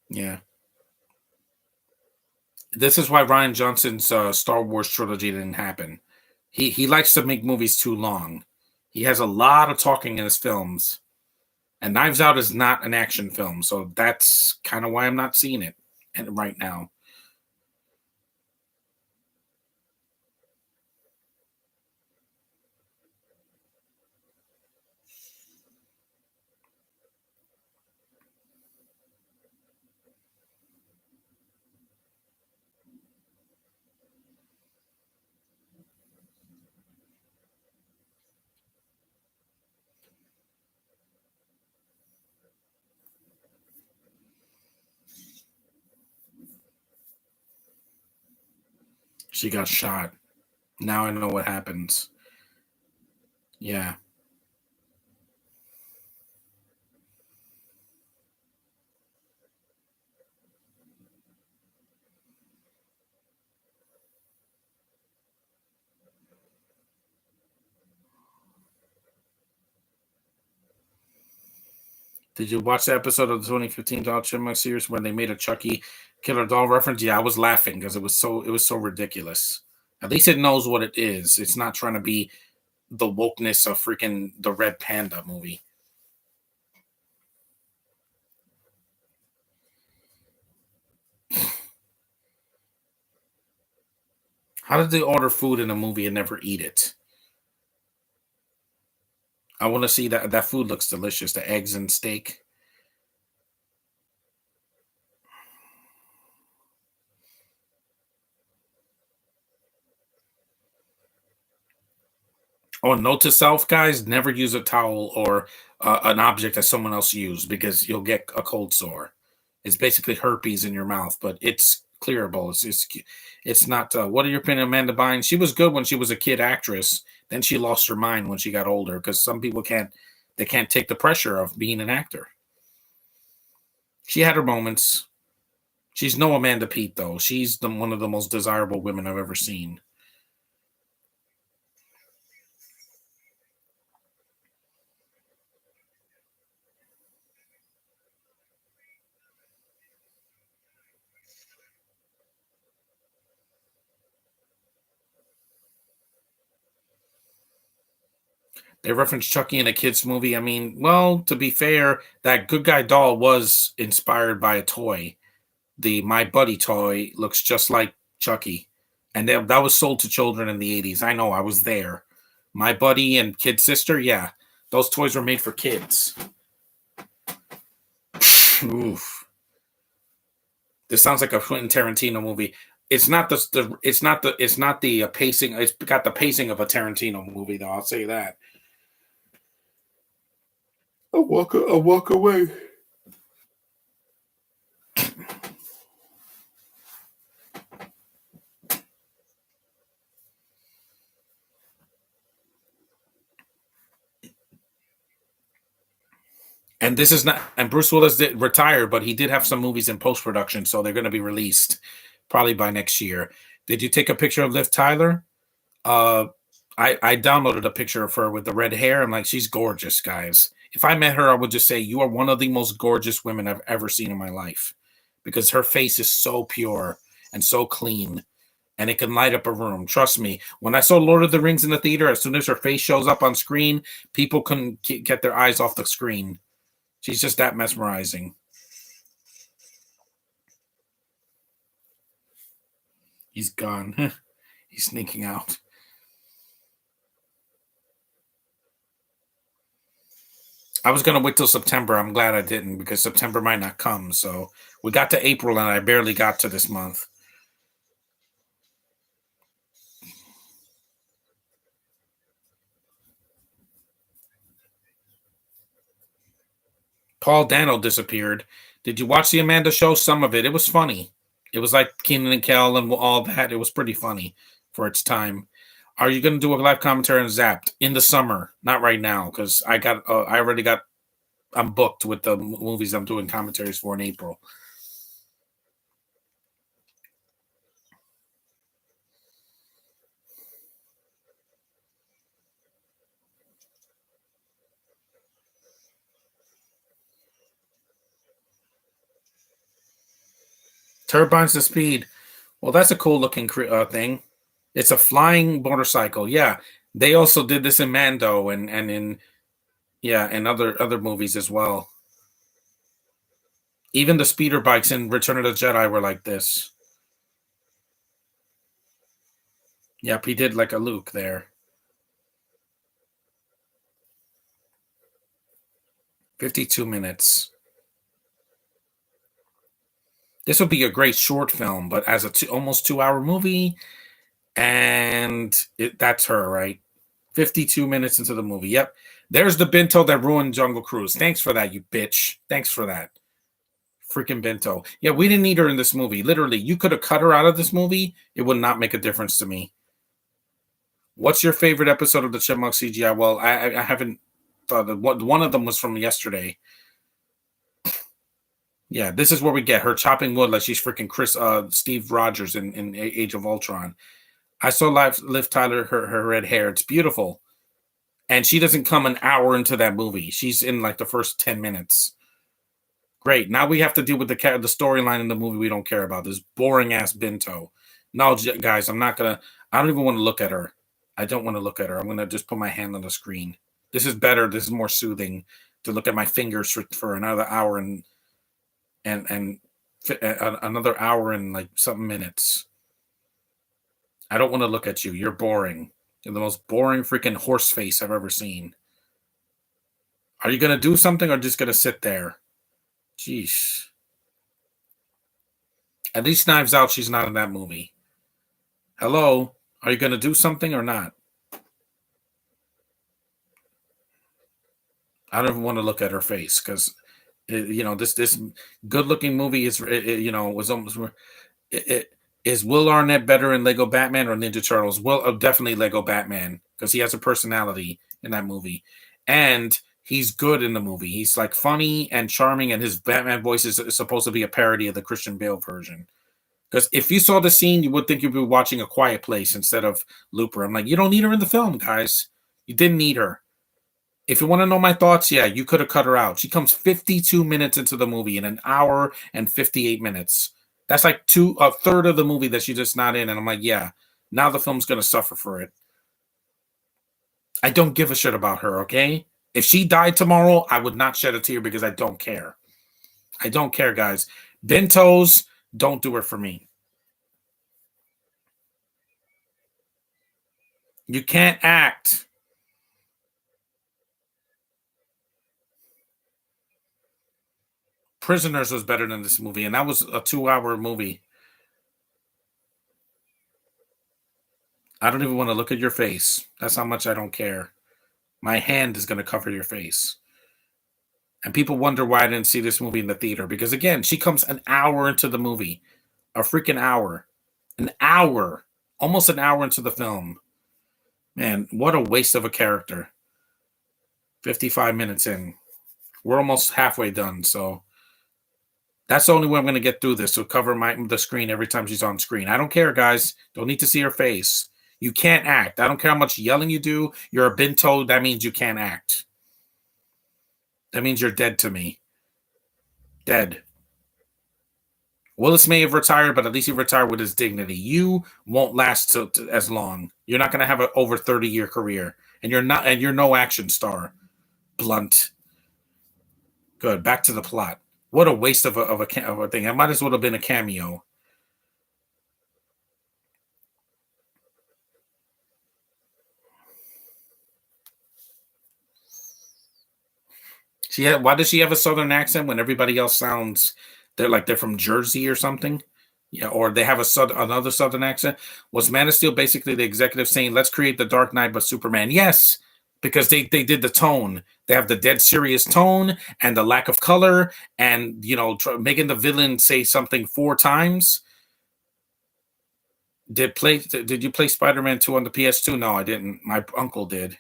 Yeah. This is why Ryan Johnson's Star Wars trilogy didn't happen. He likes to make movies too long. He has a lot of talking in his films, and Knives Out is not an action film, so that's kind of why I'm not seeing it right now. She got shot. Now I know what happens. Yeah. Did you watch the episode of the 2015 Doll Chipmunk series when they made a Chucky Killer Doll reference? Yeah, I was laughing because it was so ridiculous. At least it knows what it is. It's not trying to be the wokeness of freaking the Red Panda movie. How did they order food in a movie and never eat it? I want to see that. That food looks delicious. The eggs and steak. Oh, note to self, guys: never use a towel or an object that someone else used because you'll get a cold sore. It's basically herpes in your mouth, but it's clearable. It's not. What are your opinion, Amanda Bynes? She was good when she was a kid actress. Then she lost her mind when she got older because some people can't. They can't take the pressure of being an actor. She had her moments. She's no Amanda Peet, though. She's one of the most desirable women I've ever seen. They referenced Chucky in a kids movie. I mean, well, to be fair, that good guy doll was inspired by a toy. The My Buddy toy looks just like Chucky, and that was sold to children in the 80s. I know, I was there. My Buddy and Kid Sister, yeah, those toys were made for kids. Oof. This sounds like a Quentin Tarantino movie. It's not the pacing. It's got the pacing of a Tarantino movie, though. I'll say that. I'll walk away. And this is not. And Bruce Willis did retire, but he did have some movies in post production, so they're going to be released probably by next year. Did you take a picture of Liv Tyler? Uh, I downloaded a picture of her with the red hair. I'm like, she's gorgeous, guys. If I met her, I would just say you are one of the most gorgeous women I've ever seen in my life, because her face is so pure and so clean, and it can light up a room. Trust me. When I saw Lord of the Rings in the theater, as soon as her face shows up on screen, people couldn't get their eyes off the screen. She's just that mesmerizing. He's gone. He's sneaking out. I was going to wait till September. I'm glad I didn't, because September might not come. So we got to April and I barely got to this month. Paul Dano disappeared. Did you watch the Amanda show? Some of it. It was funny. It was like Keenan and Kel and all that. It was pretty funny for its time. Are you going to do a live commentary on Zapped in the summer? Not right now, because I already got, I'm booked with the movies I'm doing commentaries for in April. Turbines to speed. Well, that's a cool looking thing. It's a flying motorcycle. Yeah, they also did this in Mando and in, yeah, and other movies as well. Even the speeder bikes in Return of the Jedi were like this. Yep, he did like a Luke there. 52 minutes. This would be a great short film, but as a almost 2 hour movie, and that's her, right? 52 minutes into the movie. Yep. There's the Bento that ruined Jungle Cruise. Thanks for that, you bitch. Thanks for that. Freaking Bento. Yeah, we didn't need her in this movie. Literally, you could have cut her out of this movie. It would not make a difference to me. What's your favorite episode of the Chipmunk CGI? Well, I haven't thought of what. One of them was from yesterday. Yeah, this is where we get her chopping wood like she's freaking Steve Rogers in Age of Ultron. I saw Liv Tyler, her red hair. It's beautiful. And she doesn't come an hour into that movie. She's in like the first 10 minutes. Great. Now we have to deal with the storyline in the movie we don't care about. This boring ass Bento. No, guys, I'm not going to. I don't even want to look at her. I don't want to look at her. I'm going to just put my hand on the screen. This is better. This is more soothing to look at my fingers for another hour and another hour and like something minutes. I don't want to look at you. You're boring. You're the most boring freaking horse face I've ever seen. Are you going to do something or just going to sit there? Jeez. At least Knives Out, she's not in that movie. Hello? Are you going to do something or not? I don't even want to look at her face because, this good-looking movie is, was almost... Is Will Arnett better in Lego Batman or Ninja Turtles? Definitely Lego Batman, because he has a personality in that movie. And He's good in the movie. He's like funny and charming, and his Batman voice is supposed to be a parody of the Christian Bale version. Because if you saw the scene, you would think you'd be watching A Quiet Place instead of Looper. I'm like, you don't need her in the film, guys. You didn't need her. If you want to know my thoughts, yeah, you could have cut her out. She comes 52 minutes into the movie in an hour and 58 minutes. That's like a third of the movie that she's just not in. And I'm like, yeah, now the film's going to suffer for it. I don't give a shit about her, okay? If she died tomorrow, I would not shed a tear because I don't care. I don't care, guys. Bentos, don't do it for me. You can't act. Prisoners was better than this movie, and that was a 2-hour movie. I don't even want to look at your face. That's how much I don't care. My hand is going to cover your face. And people wonder why I didn't see this movie in the theater. Because again, she comes an hour into the movie. A freaking hour. An hour. Almost an hour into the film. Man, what a waste of a character. 55 minutes in. We're almost halfway done, so that's the only way I'm going to get through this, to cover the screen every time she's on screen. I don't care, guys. Don't need to see her face. You can't act. I don't care how much yelling you do. You're a binto. That means you can't act. That means you're dead to me. Dead. Willis may have retired, but at least he retired with his dignity. You won't last as long. You're not going to have an over 30-year career, and you're no action star. Blunt. Good. Back to the plot. What a waste of a thing. I might as well have been a cameo. Why does she have a southern accent when everybody else sounds they're from Jersey or something? Yeah, or they have another southern accent. Was Man of Steel basically the executive saying, "Let's create the Dark Knight but Superman"? Yes, because they did the tone. They have the dead serious tone and the lack of color, and making the villain say something 4 times. Did you play Spider-Man 2 on the PS2? No, I didn't. My uncle did.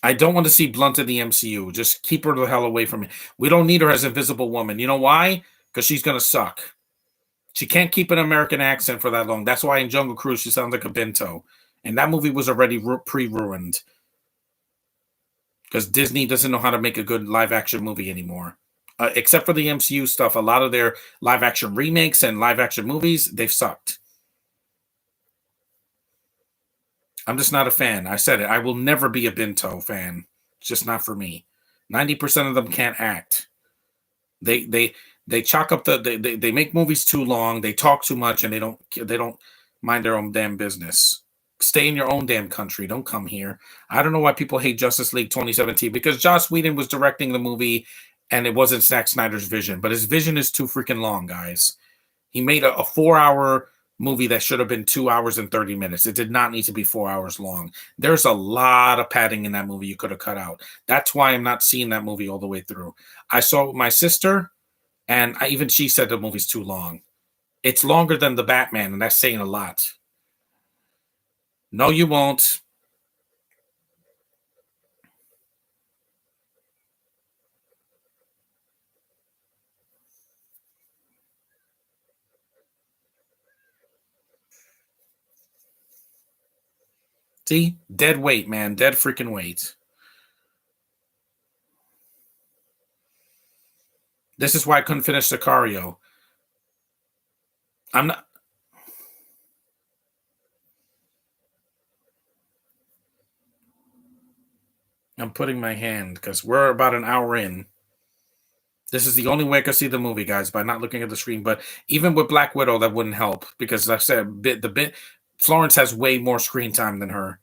I don't want to see Blunt in the MCU. Just keep her the hell away from me. We don't need her as Invisible Woman. You know why? Because she's going to suck. She can't keep an American accent for that long. That's why in Jungle Cruise she sounds like a bento. And that movie was already pre-ruined. Because Disney doesn't know how to make a good live-action movie anymore. Except for the MCU stuff, a lot of their live-action remakes and live-action movies, they've sucked. I'm just not a fan. I said it. I will never be a Bento fan. It's just not for me. 90% of them can't act. They chalk up they make movies too long. They talk too much, and they don't mind their own damn business. Stay in your own damn country. Don't come here. I don't know why people hate Justice League 2017, because Joss Whedon was directing the movie, and it wasn't Zack Snyder's vision. But his vision is too freaking long, guys. He made a 4-hour movie that should have been 2 hours and 30 minutes. It did not need to be 4 hours long. There's a lot of padding in that movie you could have cut out. That's why I'm not seeing that movie all the way through. I saw it with my sister, and even she said the movie's too long. It's longer than The Batman, and that's saying a lot. No, you won't. See? Dead weight, man. Dead freaking weight. This is why I couldn't finish Sicario. I'm not. I'm putting my hand because we're about an hour in. This is the only way I can see the movie, guys, by not looking at the screen. But even with Black Widow, that wouldn't help because, like I said, Florence has way more screen time than her.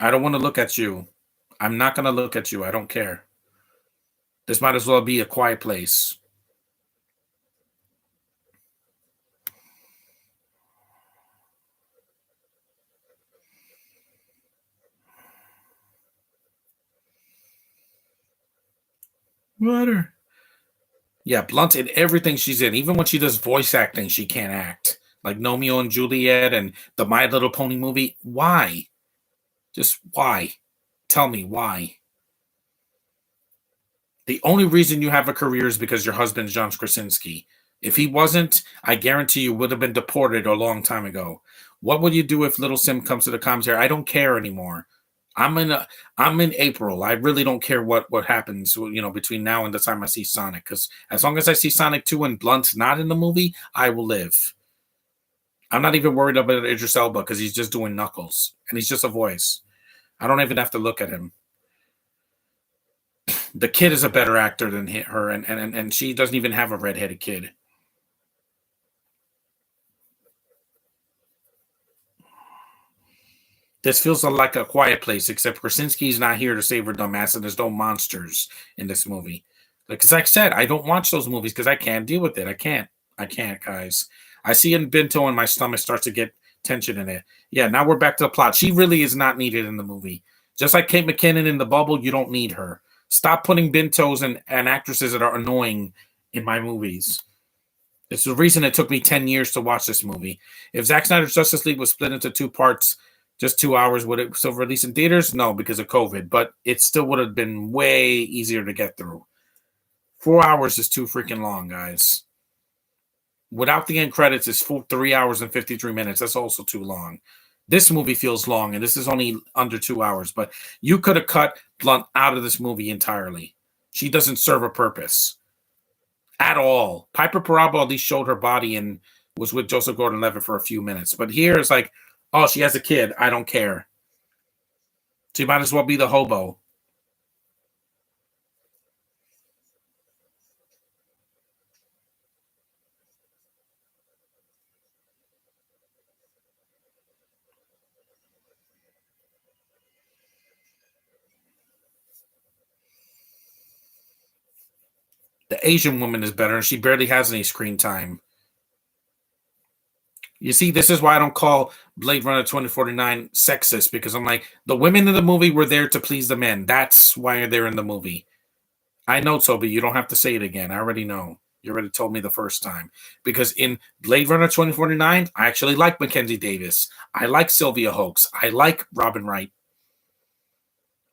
I don't want to look at you. I'm not going to look at you. I don't care. This might as well be A Quiet Place. Water. Yeah, Blunt in everything she's in, even when she does voice acting, she can't act. Like Romeo and Juliet and the My Little Pony movie. Why? Just why? Tell me why. The only reason you have a career is because your husband's John Krasinski. If he wasn't, I guarantee you would have been deported a long time ago. What would you do if Little Sim comes to the commentary? I don't care anymore. I'm in April. I really don't care what happens, between now and the time I see Sonic. Because as long as I see Sonic 2 and Blunt's not in the movie, I will live. I'm not even worried about Idris Elba because he's just doing Knuckles and he's just a voice. I don't even have to look at him. The kid is a better actor than her, and she doesn't even have a redheaded kid. This feels like a quiet place, except Krasinski's not here to save her dumb ass, and there's no monsters in this movie. Because like I said, I don't watch those movies because I can't deal with it. I can't. I can't, guys. I see in Bento and my stomach starts to get tension in it. Yeah, now we're back to the plot. She really is not needed in the movie. Just like Kate McKinnon in The Bubble, you don't need her. Stop putting Bentos and actresses that are annoying in my movies. It's the reason it took me 10 years to watch this movie. If Zack Snyder's Justice League was split into two parts, just 2 hours, would it still release in theaters? No, because of COVID, but it still would have been way easier to get through. 4 hours is too freaking long, guys. Without the end credits, it's 3 hours and 53 minutes. That's also too long. This movie feels long, and this is only under 2 hours, but you could have cut Blunt out of this movie entirely. She doesn't serve a purpose at all. Piper Perabo at least showed her body and was with Joseph Gordon-Levitt for a few minutes. But here it's like, oh, she has a kid. I don't care. She might as well be the hobo. The Asian woman is better, and she barely has any screen time. You see, this is why I don't call Blade Runner 2049 sexist, because I'm like, the women in the movie were there to please the men. That's why they're in the movie. I know, Toby. You don't have to say it again. I already know. You already told me the first time. Because in Blade Runner 2049, I actually like Mackenzie Davis. I like Sylvia Hoeks. I like Robin Wright.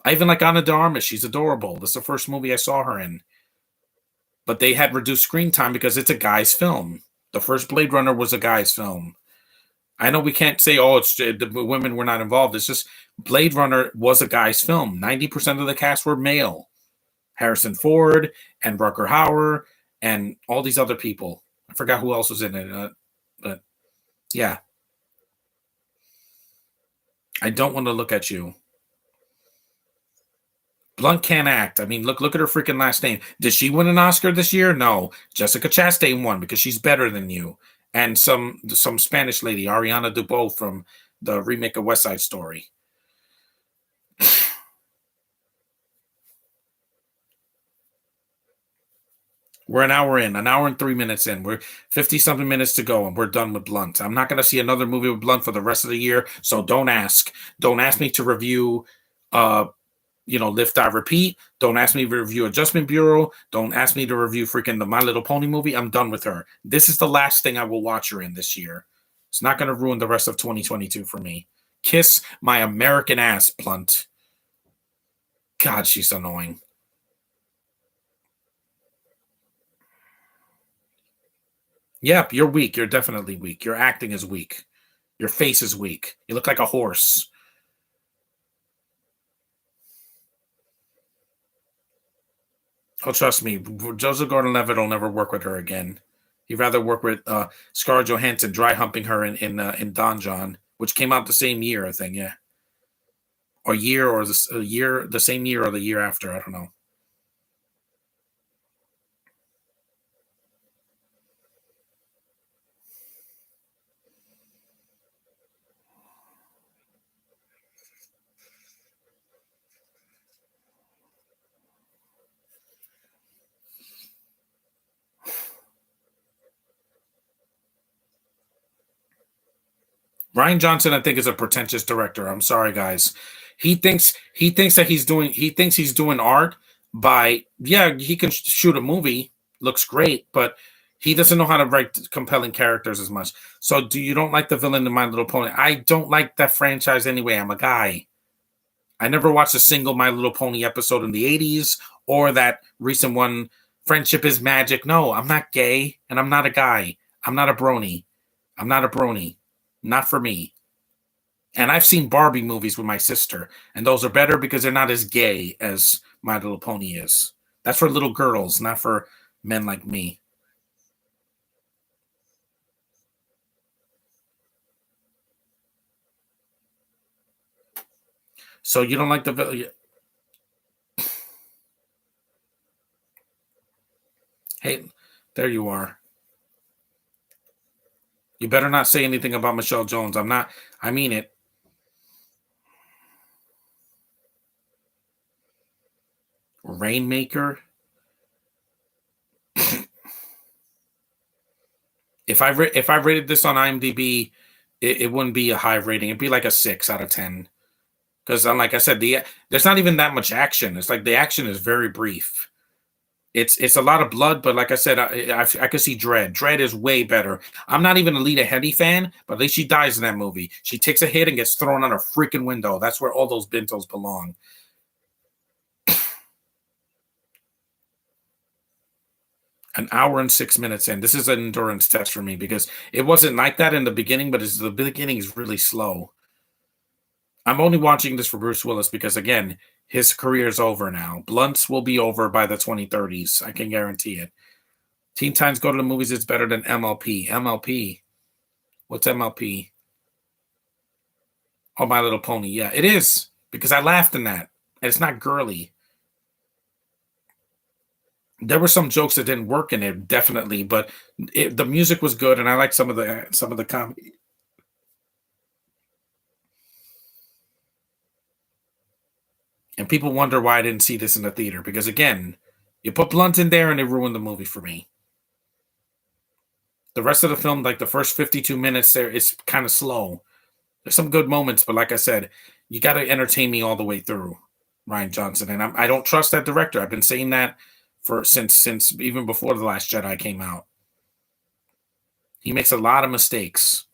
I even like Ana de Armas. She's adorable. This is the first movie I saw her in. But they had reduced screen time because it's a guy's film. The first Blade Runner was a guy's film. I know we can't say, oh, it's the women were not involved. It's just Blade Runner was a guy's film. 90% of the cast were male. Harrison Ford and Rutger Hauer and all these other people. I forgot who else was in it, but yeah. I don't want to look at you. Blunt can't act. I mean, look at her freaking last name. Did she win an Oscar this year? No. Jessica Chastain won because she's better than you. And some Spanish lady, Ariana DeBose from the remake of West Side Story. We're an hour in, an hour and 3 minutes in. We're 50 something minutes to go, and we're done with Blunt. I'm not going to see another movie with Blunt for the rest of the year, so don't ask. Don't ask me to review Lift I Repeat. Don't ask me to review Adjustment Bureau. Don't ask me to review freaking the My Little Pony movie. I'm done with her. This is the last thing I will watch her in this year. It's not going to ruin the rest of 2022 for me. Kiss my American ass, Blunt. God, she's annoying. Yep, you're weak. You're definitely weak. Your acting is weak. Your face is weak. You look like a horse. Oh, trust me, Joseph Gordon-Levitt will never work with her again. He'd rather work with Scarlett Johansson dry humping her in Don John, which came out the same year, I think. Yeah, or year or a year, the same year or the year after. I don't know. Ryan Johnson, I think, is a pretentious director. I'm sorry, guys. He thinks he's doing art, by yeah, he can shoot a movie, looks great, but he doesn't know how to write compelling characters as much. So do you don't like the villain in My Little Pony? I don't like that franchise anyway. I'm a guy. I never watched a single My Little Pony episode in the 80s or that recent one, Friendship is Magic. No, I'm not gay and I'm not a guy. I'm not a brony. I'm not a brony. Not for me. And I've seen Barbie movies with my sister, and those are better because they're not as gay as My Little Pony is. That's for little girls, not for men like me. So you don't like the. Hey, there you are. You better not say anything about Michelle Jones. I'm not. I mean it. Rainmaker. If I rated this on IMDb, it wouldn't be a high rating. It'd be like a 6 out of 10. Because, like I said, there's not even that much action. It's like the action is very brief. It's a lot of blood, but like I said, I could see Dread. Dread is way better. I'm not even a Lita Headey fan, but at least she dies in that movie. She takes a hit and gets thrown out a freaking window. That's where all those Bintos belong. An hour and 6 minutes in. This is an endurance test for me because it wasn't like that in the beginning, but the beginning is really slow. I'm only watching this for Bruce Willis because, again, his career is over now. Blunts will be over by the 2030s. I can guarantee it. Teen Titans Go to the Movies. It's better than MLP. MLP. What's MLP? Oh, My Little Pony. Yeah, it is because I laughed in that. And it's not girly. There were some jokes that didn't work in it, definitely, but the music was good, and I like some of the comedy. And people wonder why I didn't see this in the theater because, again, you put Blunt in there and it ruined the movie for me. The rest of the film, like the first 52 minutes, there it's kind of slow. There's some good moments, but like I said, you got to entertain me all the way through, Ryan Johnson, and I don't trust that director. I've been saying that for since even before the Last Jedi came out. He makes a lot of mistakes.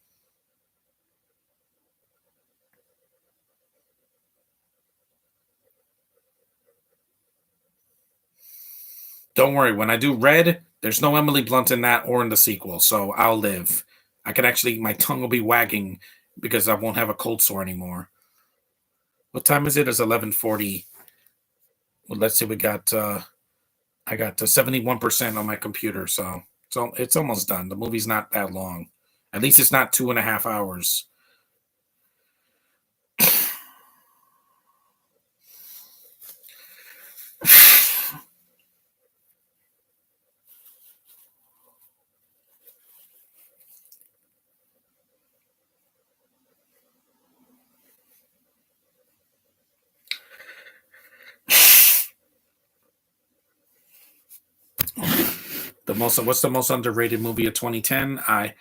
Don't worry, when I do Red, there's no Emily Blunt in that or in the sequel, so I'll live. I can actually, my tongue will be wagging because I won't have a cold sore anymore. What time is it? It's 11:40. Well, let's see. I got 71% on my computer, so it's almost done. The movie's not that long. At least it's not 2.5 hours. What's the most underrated movie of 2010? I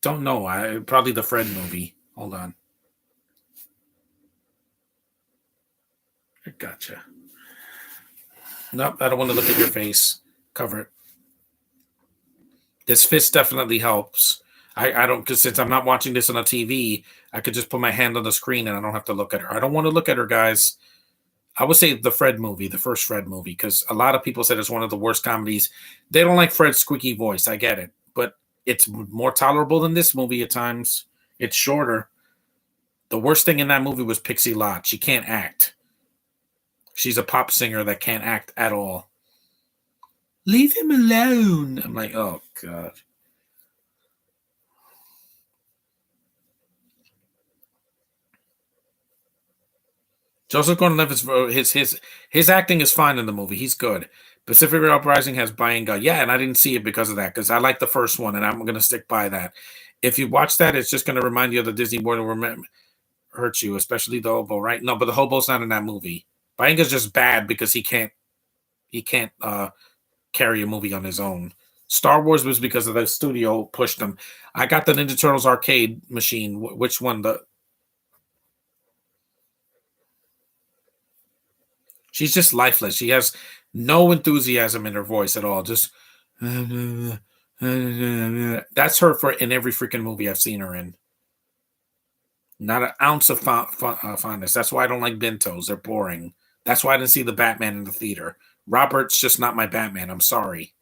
don't know. I probably the Fred movie. Hold on. I gotcha. Nope, I don't want to look at your face. Cover it. This fist definitely helps. I don't because since I'm not watching this on a TV, I could just put my hand on the screen and I don't have to look at her. I don't want to look at her, guys. I would say the Fred movie, the first Fred movie, because a lot of people said it's one of the worst comedies. They don't like Fred's squeaky voice. I get it, but it's more tolerable than this movie at times. It's shorter. The worst thing in that movie was Pixie Lott. She can't act. She's a pop singer that can't act at all. Leave him alone. I'm like, oh god. Joseph Gordon-Levitt's his acting is fine in the movie. He's good. Pacific Uprising has Bayanga. Yeah, and I didn't see it because of that because I like the first one and I'm going to stick by that. If you watch that, it's just going to remind you of the Disney World will hurt you, especially the hobo, right? No, but the hobo's not in that movie. Bayanga's just bad because he can't carry a movie on his own. Star Wars was because of the studio pushed him. I got the Ninja Turtles arcade machine. Which one? She's just lifeless. She has No enthusiasm in her voice at all. Just that's her for in every freaking movie I've seen her in. Not an ounce of fondness. That's why I don't like bentos. They're boring. That's why I didn't see the Batman in the theater. Robert's just not my Batman. I'm sorry.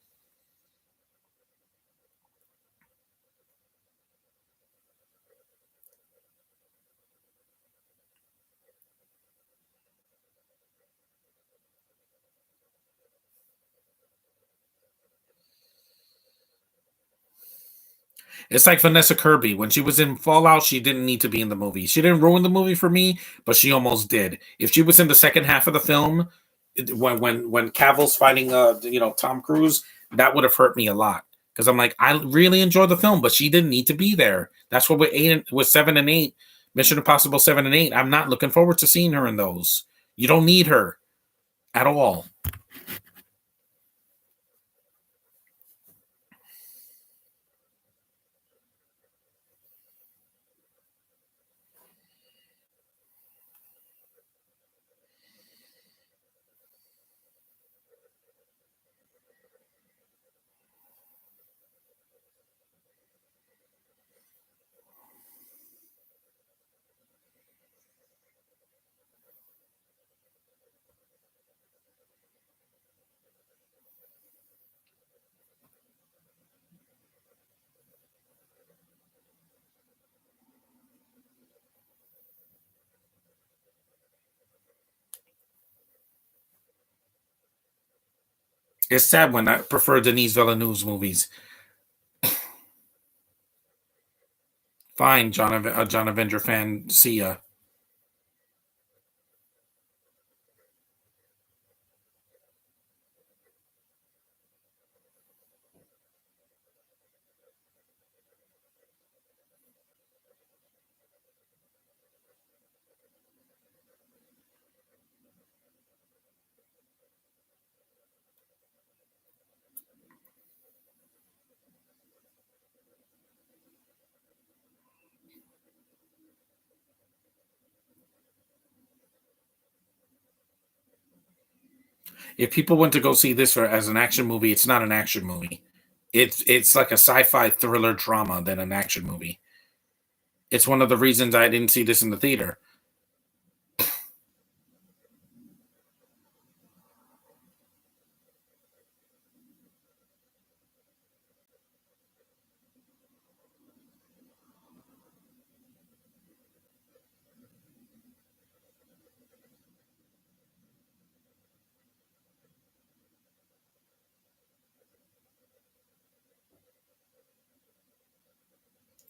It's like Vanessa Kirby. When she was in Fallout, she didn't need to be in the movie. She didn't ruin the movie for me, but she almost did. If she was in the second half of the film, when Cavill's fighting Tom Cruise, that would have hurt me a lot. Because I'm like, I really enjoyed the film, but she didn't need to be there. That's what with 7 and 8, Mission Impossible 7 and 8. I'm not looking forward to seeing her in those. You don't need her at all. It's sad when I prefer Denise Villeneuve's movies. Fine, John Avenger fan. See ya. If people went to go see this as an action movie, it's not an action movie. It's like a sci-fi thriller drama than an action movie. It's one of the reasons I didn't see this in the theater.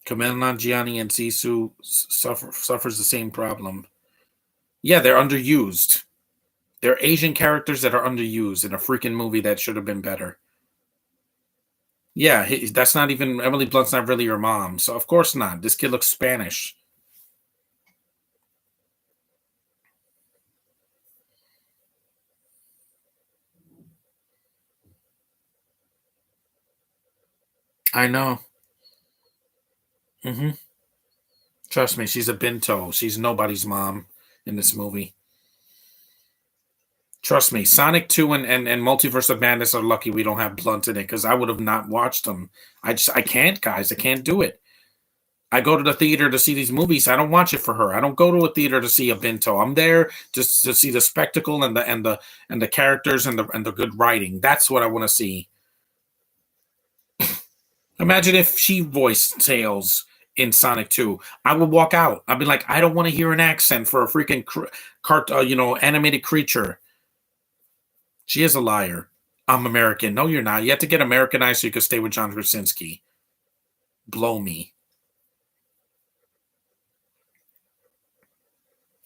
Kumail Nanjiani and Sisu suffers the same problem. Yeah, they're underused. They're Asian characters that are underused in a freaking movie that should have been better. Yeah, that's not even Emily Blunt's not really your mom, so of course not. This kid looks Spanish. I know. Hmm. Trust me, she's a bento. She's nobody's mom in this movie. Trust me, Sonic 2 and Multiverse of Madness are lucky we don't have Blunt in it because I would have not watched them. I can't, guys. I can't do it. I go to the theater to see these movies. I don't watch it for her. I don't go to a theater to see a bento. I'm there just to see the spectacle and the characters and the good writing. That's what I want to see. Imagine if she voiced Tails in Sonic 2. I would walk out. I'd be like, I don't want to hear an accent for a freaking animated creature. She is a liar. I'm American. No, you're not. You have to get Americanized so you can stay with John Krasinski. Blow me.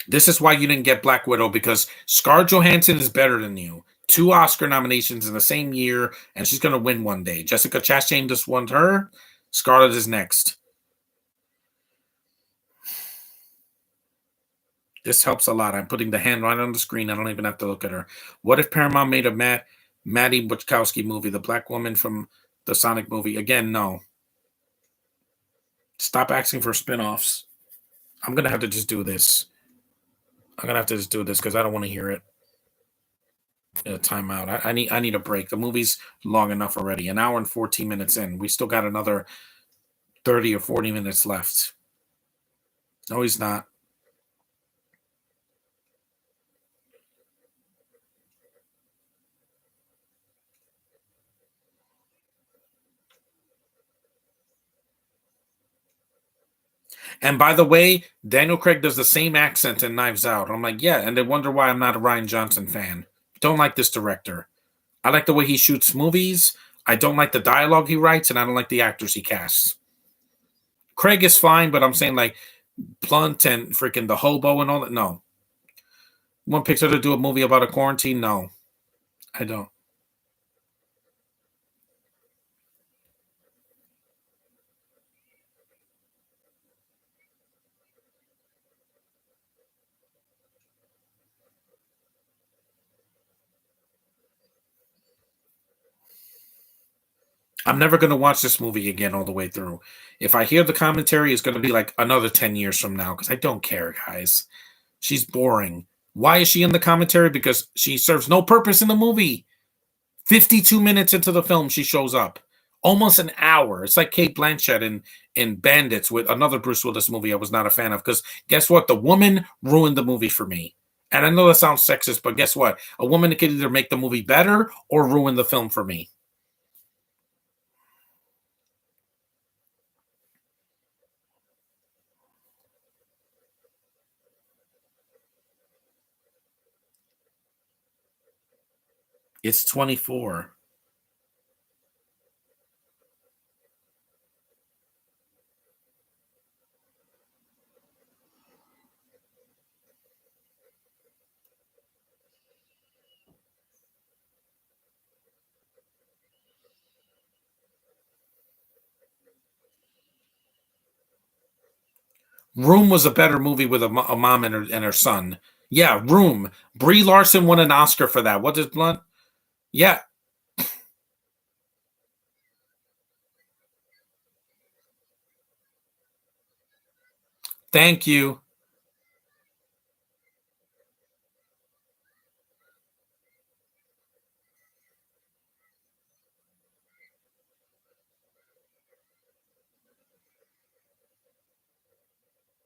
This is why you didn't get Black Widow because Scarlett Johansson is better than you. 2 Oscar nominations in the same year, and she's going to win one day. Jessica Chastain just won her. Scarlett is next. This helps a lot. I'm putting the hand right on the screen. I don't even have to look at her. What if Paramount made a Maddie Wachowski movie, the black woman from the Sonic movie? Again, no. Stop asking for spin-offs. I'm going to have to just do this. I'm going to have to just do this because I don't want to hear it. Time out. I need a break. The movie's long enough already. An hour and 14 minutes in. We still got another 30 or 40 minutes left. No, he's not. And by the way, Daniel Craig does the same accent in Knives Out. I'm like, yeah, and they wonder why I'm not a Ryan Johnson fan. Don't like this director. I like the way he shoots movies. I don't like the dialogue he writes, and I don't like the actors he casts. Craig is fine, but I'm saying like Blunt and freaking the hobo and all that. No. Want Pixar to do a movie about a quarantine? No, I don't. I'm never going to watch this movie again all the way through. If I hear the commentary, it's going to be like another 10 years from now because I don't care, guys. She's boring. Why is she in the commentary? Because she serves no purpose in the movie. 52 minutes into the film, she shows up. Almost an hour. It's like Kate Blanchett in Bandits with another Bruce Willis movie I was not a fan of. Because guess what? The woman ruined the movie for me. And I know that sounds sexist, but guess what? A woman can either make the movie better or ruin the film for me. It's 24. Room was a better movie with a mom and her son. Yeah, Room. Brie Larson won an Oscar for that. What does Blunt? Yeah, thank you.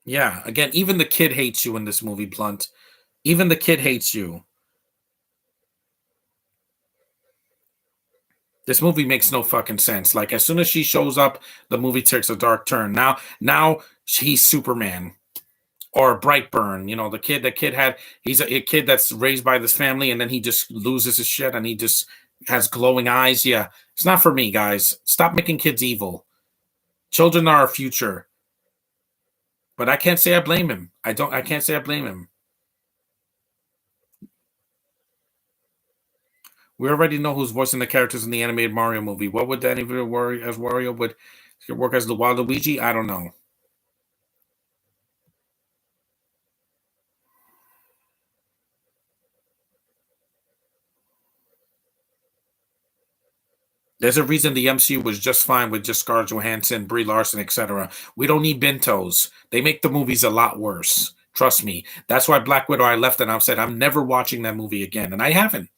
Yeah, again, even the kid hates you in this movie, Blunt. Even the kid hates you. This movie makes no fucking sense. Like as soon as she shows up, the movie takes a dark turn. Now he's Superman or Brightburn. You know, the kid had he's a kid that's raised by this family, and then he just loses his shit, and he just has glowing eyes. Yeah, it's not for me, guys. Stop making kids evil. Children are our future. But I can't say I blame him. I don't. I can't say I blame him. We already know who's voicing the characters in the animated Mario movie. What would Danny worry as Wario would work as the Waluigi? I don't know. There's a reason the MCU was just fine with just Scarlett Johansson, Brie Larson, etc. We don't need Bentos. They make the movies a lot worse. Trust me. That's why Black Widow I left and I've said I'm never watching that movie again. And I haven't.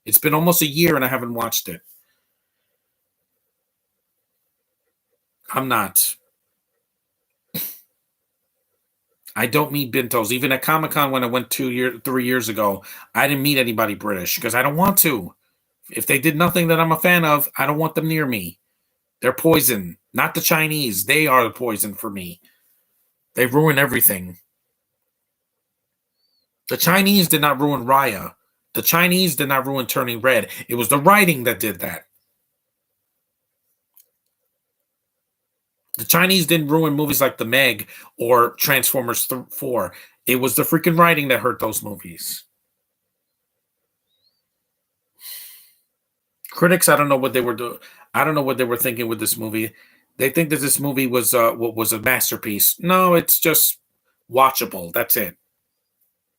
It's been almost a year and I haven't watched it. I'm not. I don't meet Bentos. Even at Comic Con when I went 3 years ago, I didn't meet anybody British because I don't want to. If they did nothing that I'm a fan of, I don't want them near me. They're poison. Not the Chinese. They are the poison for me. They ruin everything. The Chinese did not ruin Raya. The Chinese did not ruin Turning Red. It was the writing that did that. The Chinese didn't ruin movies like The Meg or Transformers 4. It was the freaking writing that hurt those movies. Critics, I don't know what they were doing. I don't know what they were thinking with this movie. They think that this movie was a masterpiece. No, it's just watchable. That's it.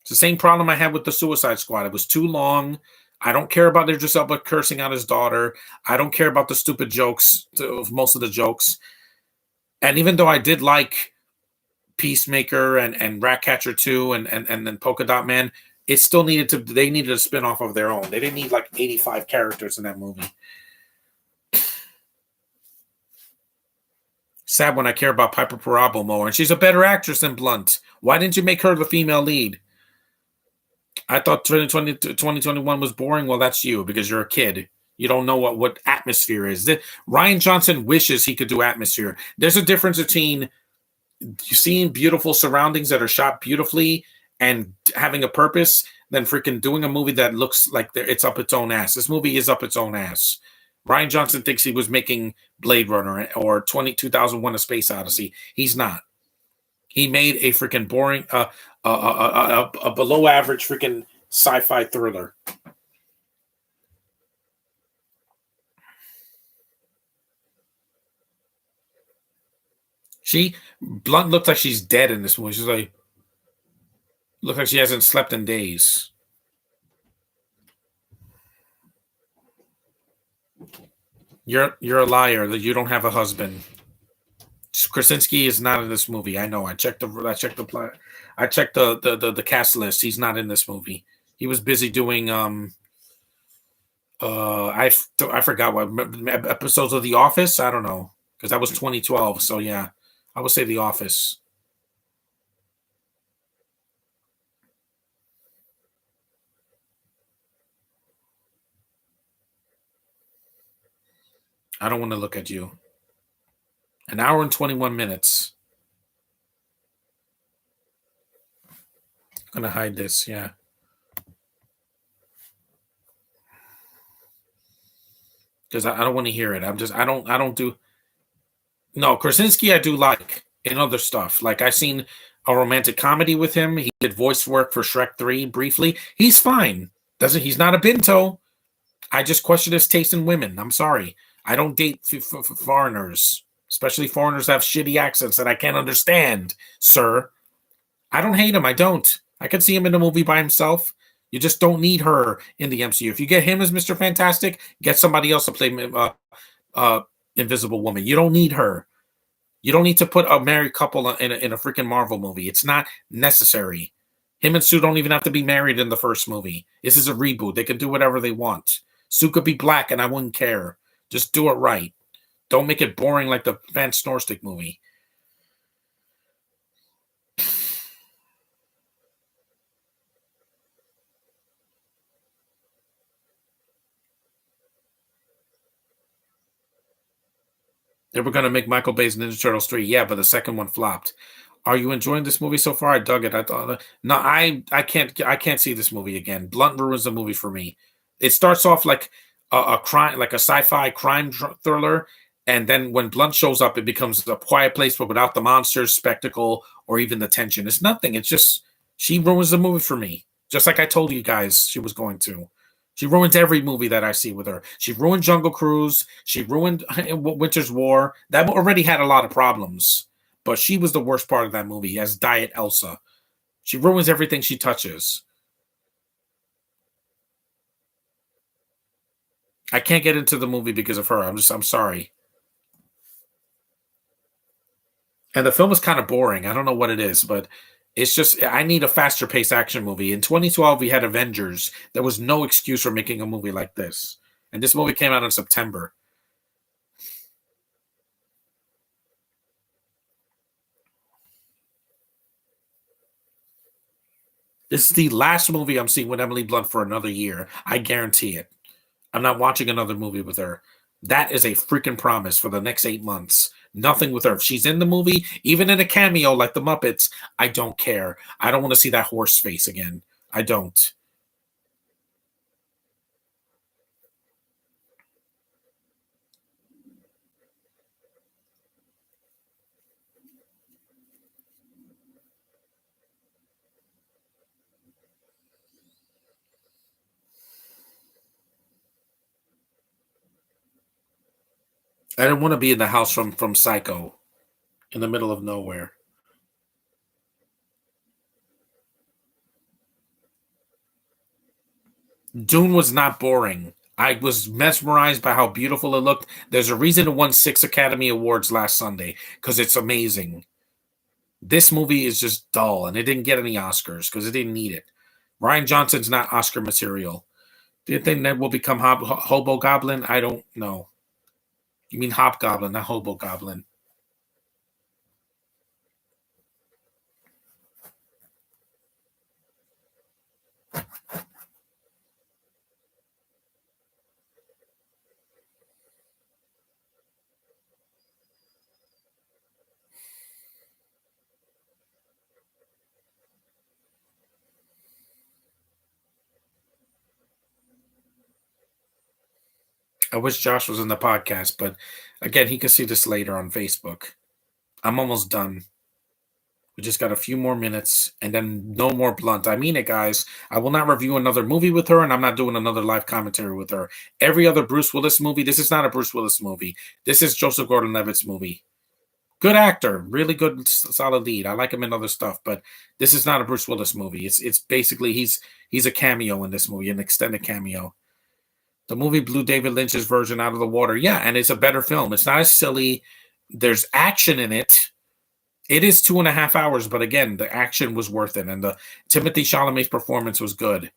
It's the same problem I had with the Suicide Squad. It was too long. I don't care about Idris Elba cursing out his daughter. I don't care about the stupid jokes, most of the jokes. And even though I did like Peacemaker and Ratcatcher 2 and then Polka Dot Man, It still needed to. They needed a spin off of their own. They didn't need like 85 characters in that movie. Sad when I care about Piper Perabo more, and she's a better actress than Blunt. Why didn't you make her the female lead? I thought 2021 was boring. Well, that's you because you're a kid. You don't know what atmosphere is. Ryan Johnson wishes he could do atmosphere. There's a difference between seeing beautiful surroundings that are shot beautifully and having a purpose than freaking doing a movie that looks like it's up its own ass. This movie is up its own ass. Ryan Johnson thinks he was making Blade Runner or 2001: A Space Odyssey. He's not. He made a freaking boring, a below average freaking sci-fi thriller. Blunt looks like she's dead in this movie. She's like, looks like she hasn't slept in days. You're a liar. That you don't have a husband. Krasinski is not in this movie. I know. I checked the cast list. He's not in this movie. He was busy doing I forgot what episodes of The Office. I don't know because that was 2012. So yeah, I would say The Office. I don't want to look at you. An hour and 21 minutes. I'm gonna hide this. Yeah. Because I don't want to hear it. I don't do. No, Krasinski I do like in other stuff. Like I seen a romantic comedy with him. He did voice work for Shrek 3 briefly. He's fine. Doesn't he's not a binto. I just question his taste in women. I'm sorry. I don't date foreigners, especially foreigners that have shitty accents that I can't understand, sir. I don't hate him. I don't. I could see him in a movie by himself. You just don't need her in the MCU. If you get him as Mr. Fantastic, get somebody else to play uh, Invisible Woman. You don't need her. You don't need to put a married couple in a freaking Marvel movie. It's not necessary. Him and Sue don't even have to be married in the first movie. This is a reboot. They can do whatever they want. Sue could be black and I wouldn't care. Just do it right. Don't make it boring like the Van Snorstick movie. They were going to make Michael Bay's Ninja Turtles 3. Yeah, but the second one flopped. Are you enjoying this movie so far? I dug it. I thought no, I can't see this movie again. Blunt ruins the movie for me. It starts off like a crime, like a sci-fi crime thriller, and then when Blunt shows up, it becomes a quiet place, but without the monsters, spectacle, or even the tension. It's nothing. It's just she ruins the movie for me. Just like I told you guys she was going to. She ruins every movie that I see with her. She ruined Jungle Cruise. She ruined Winter's War. That already had a lot of problems, but she was the worst part of that movie as Diet Elsa. She ruins everything she touches. I can't get into the movie because of her. I'm sorry. And the film is kind of boring. I don't know what it is, but it's just I need a faster paced action movie. In 2012, we had Avengers. There was no excuse for making a movie like this. And this movie came out in September. This is the last movie I'm seeing with Emily Blunt for another year. I guarantee it. I'm not watching another movie with her. That is a freaking promise for the next 8 months. Nothing with her. If she's in the movie, even in a cameo like the Muppets, I don't care. I don't want to see that horse face again. I don't. I don't want to be in the house from Psycho in the middle of nowhere. Dune was not boring. I was mesmerized by how beautiful it looked. There's a reason it won 6 Academy Awards last Sunday because it's amazing. This movie is just dull and it didn't get any Oscars because it didn't need it. Ryan Johnson's not Oscar material. Do you think Ned will become Hobo Goblin? I don't know. You mean Hobgoblin, not Hobo Goblin. I wish Josh was in the podcast, but again, he can see this later on Facebook. I'm almost done. We just got a few more minutes and then no more Blunt. I mean it, guys. I will not review another movie with her, and I'm not doing another live commentary with her. Every other Bruce Willis movie, this is not a Bruce Willis movie. This is Joseph Gordon-Levitt's movie. Good actor, really good, solid lead. I like him in other stuff, but this is not a Bruce Willis movie. It's basically he's a cameo in this movie, an extended cameo. The movie blew David Lynch's version out of the water. Yeah, and it's a better film. It's not as silly. There's action in it. It is 2.5 hours, but again, the action was worth it, and the Timothy Chalamet's performance was good.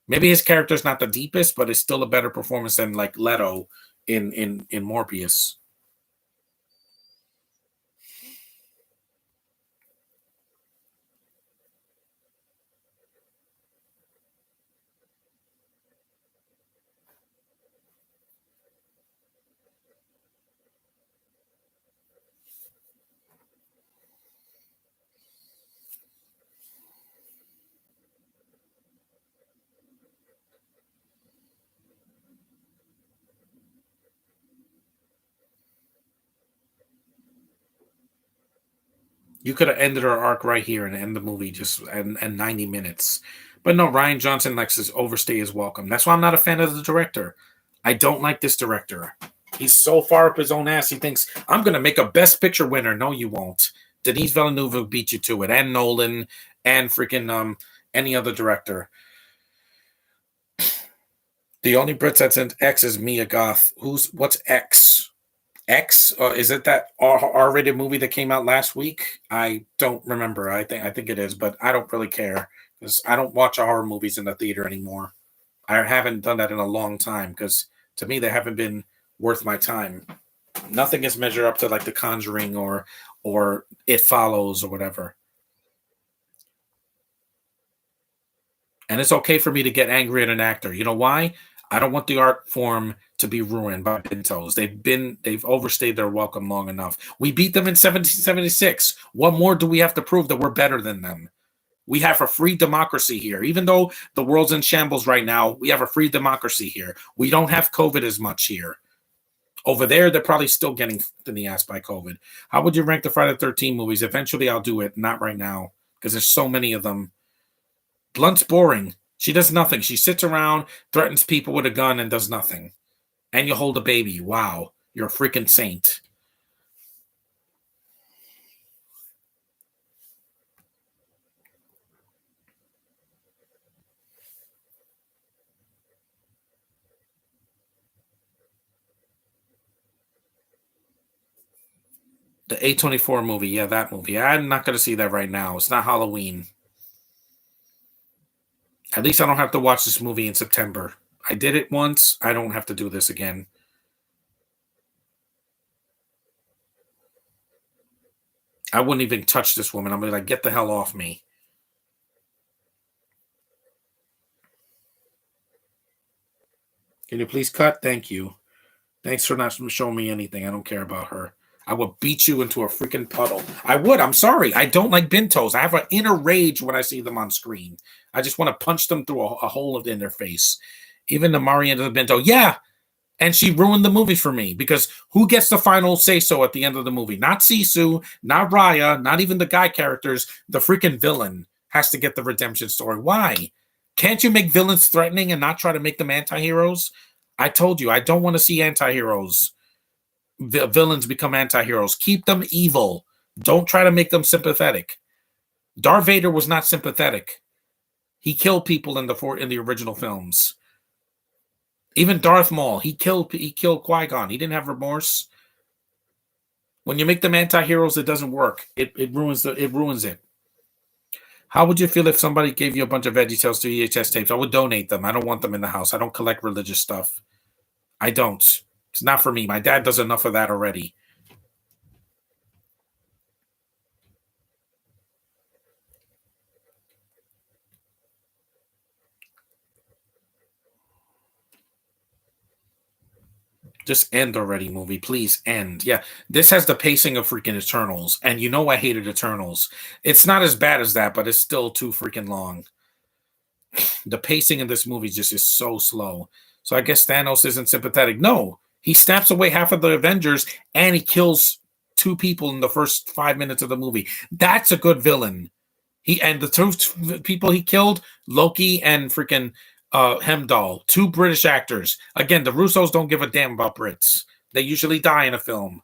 Maybe his character's not the deepest, but it's still a better performance than like Leto in Morbius. You could have ended her arc right here and end the movie just and 90 minutes. But no, Ryan Johnson likes to overstay his welcome. That's why I'm not a fan of the director. I don't like this director. He's so far up his own ass. He thinks, I'm going to make a Best Picture winner. No, you won't. Denis Villeneuve will beat you to it, and Nolan, and freaking any other director. The only Brit that's in X is Mia Goth. What's X? X? Is it that R-rated movie that came out last week? I don't remember. I think it is, but I don't really care because I don't watch horror movies in the theater anymore. I haven't done that in a long time because to me they haven't been worth my time. Nothing is measured up to like The Conjuring or It Follows or whatever. And it's okay for me to get angry at an actor. You know why? I don't want the art form to be ruined by Pintos. They've overstayed their welcome long enough. We beat them in 1776. What more do we have to prove that we're better than them? We have a free democracy here. Even though the world's in shambles right now, we have a free democracy here. We don't have COVID as much here. Over there, they're probably still getting in the ass by COVID. How would you rank the Friday the 13th movies? Eventually, I'll do it. Not right now because there's so many of them. Blunt's boring. She does nothing. She sits around, threatens people with a gun, and does nothing. And you hold a baby. Wow. You're a freaking saint. The A24 movie. Yeah, that movie. I'm not going to see that right now. It's not Halloween. At least I don't have to watch this movie in September. I did it once. I don't have to do this again. I wouldn't even touch this woman. I'm going to like, get the hell off me. Can you please cut? Thank you. Thanks for not showing me anything. I don't care about her. I would beat you into a freaking puddle. I would. I'm sorry. I don't like Bintos. I have an inner rage when I see them on screen. I just want to punch them through a hole in their face. Even the Marietta Bento. Yeah. And she ruined the movie for me because who gets the final say so at the end of the movie? Not Sisu, not Raya, not even the guy characters. The freaking villain has to get the redemption story. Why? Can't you make villains threatening and not try to make them anti-heroes? I told you, I don't want to see anti-heroes. Villains become anti-heroes. Keep them evil. Don't try to make them sympathetic. Darth Vader was not sympathetic. He killed people in the original films. Even Darth Maul, he killed Qui-Gon. He didn't have remorse. When you make them anti-heroes, it doesn't work. It ruins it. How would you feel if somebody gave you a bunch of VeggieTales to VHS tapes? I would donate them. I don't want them in the house. I don't collect religious stuff. I don't. It's not for me. My dad does enough of that already. Just end already, movie. Please end. Yeah, this has the pacing of freaking Eternals, and you know I hated Eternals. It's not as bad as that, but it's still too freaking long. The pacing in this movie just is so slow. So I guess Thanos isn't sympathetic. No, he snaps away half of the Avengers and he kills two people in the first 5 minutes of the movie. That's a good villain. He and the two people he killed, Loki and freaking Hemdall, two British actors. Again, the Russos don't give a damn about Brits. They usually die in a film.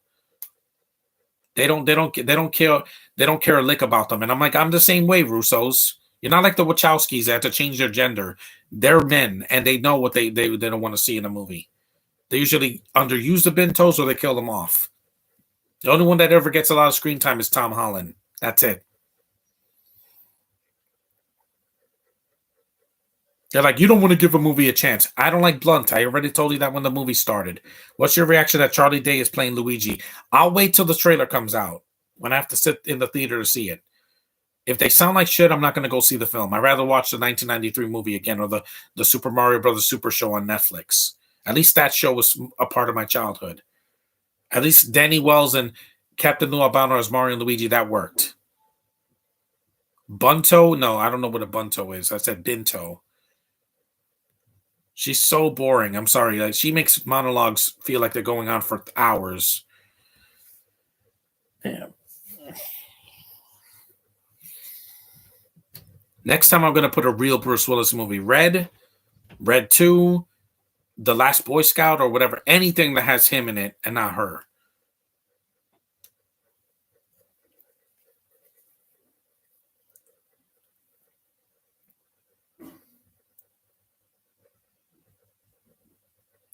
They don't care a lick about them. And I'm like, I'm the same way, Russos. You're not like the Wachowskis that have to change their gender. They're men and they know what they don't want to see in a movie. They usually underuse the Bentos or they kill them off. The only one that ever gets a lot of screen time is Tom Holland. That's it. They're like, you don't want to give a movie a chance. I don't like Blunt. I already told you that when the movie started. What's your reaction that Charlie Day is playing Luigi? I'll wait till the trailer comes out when I have to sit in the theater to see it. If they sound like shit, I'm not going to go see the film. I'd rather watch the 1993 movie again or the Super Mario Brothers Super Show on Netflix. At least that show was a part of my childhood. At least Danny Wells and Captain Lou Albano as Mario and Luigi, that worked. Bunto? No, I don't know what a bunto is. I said binto. She's so boring. I'm sorry. Like she makes monologues feel like they're going on for hours. Damn. Next time I'm gonna put a real Bruce Willis movie. Red 2, The Last Boy Scout, or whatever. Anything that has him in it and not her.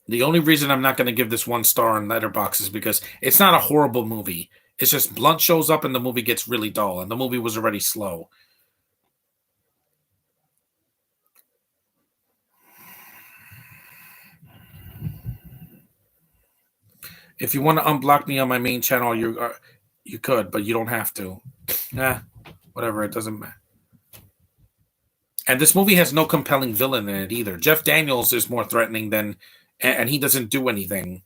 The only reason I'm not going to give this 1 star on Letterboxd is because it's not a horrible movie. It's just Blunt shows up and the movie gets really dull, and the movie was already slow. If you want to unblock me on my main channel, you could, but you don't have to. Nah, whatever. It doesn't matter. And this movie has no compelling villain in it either. Jeff Daniels is more threatening than, and he doesn't do anything.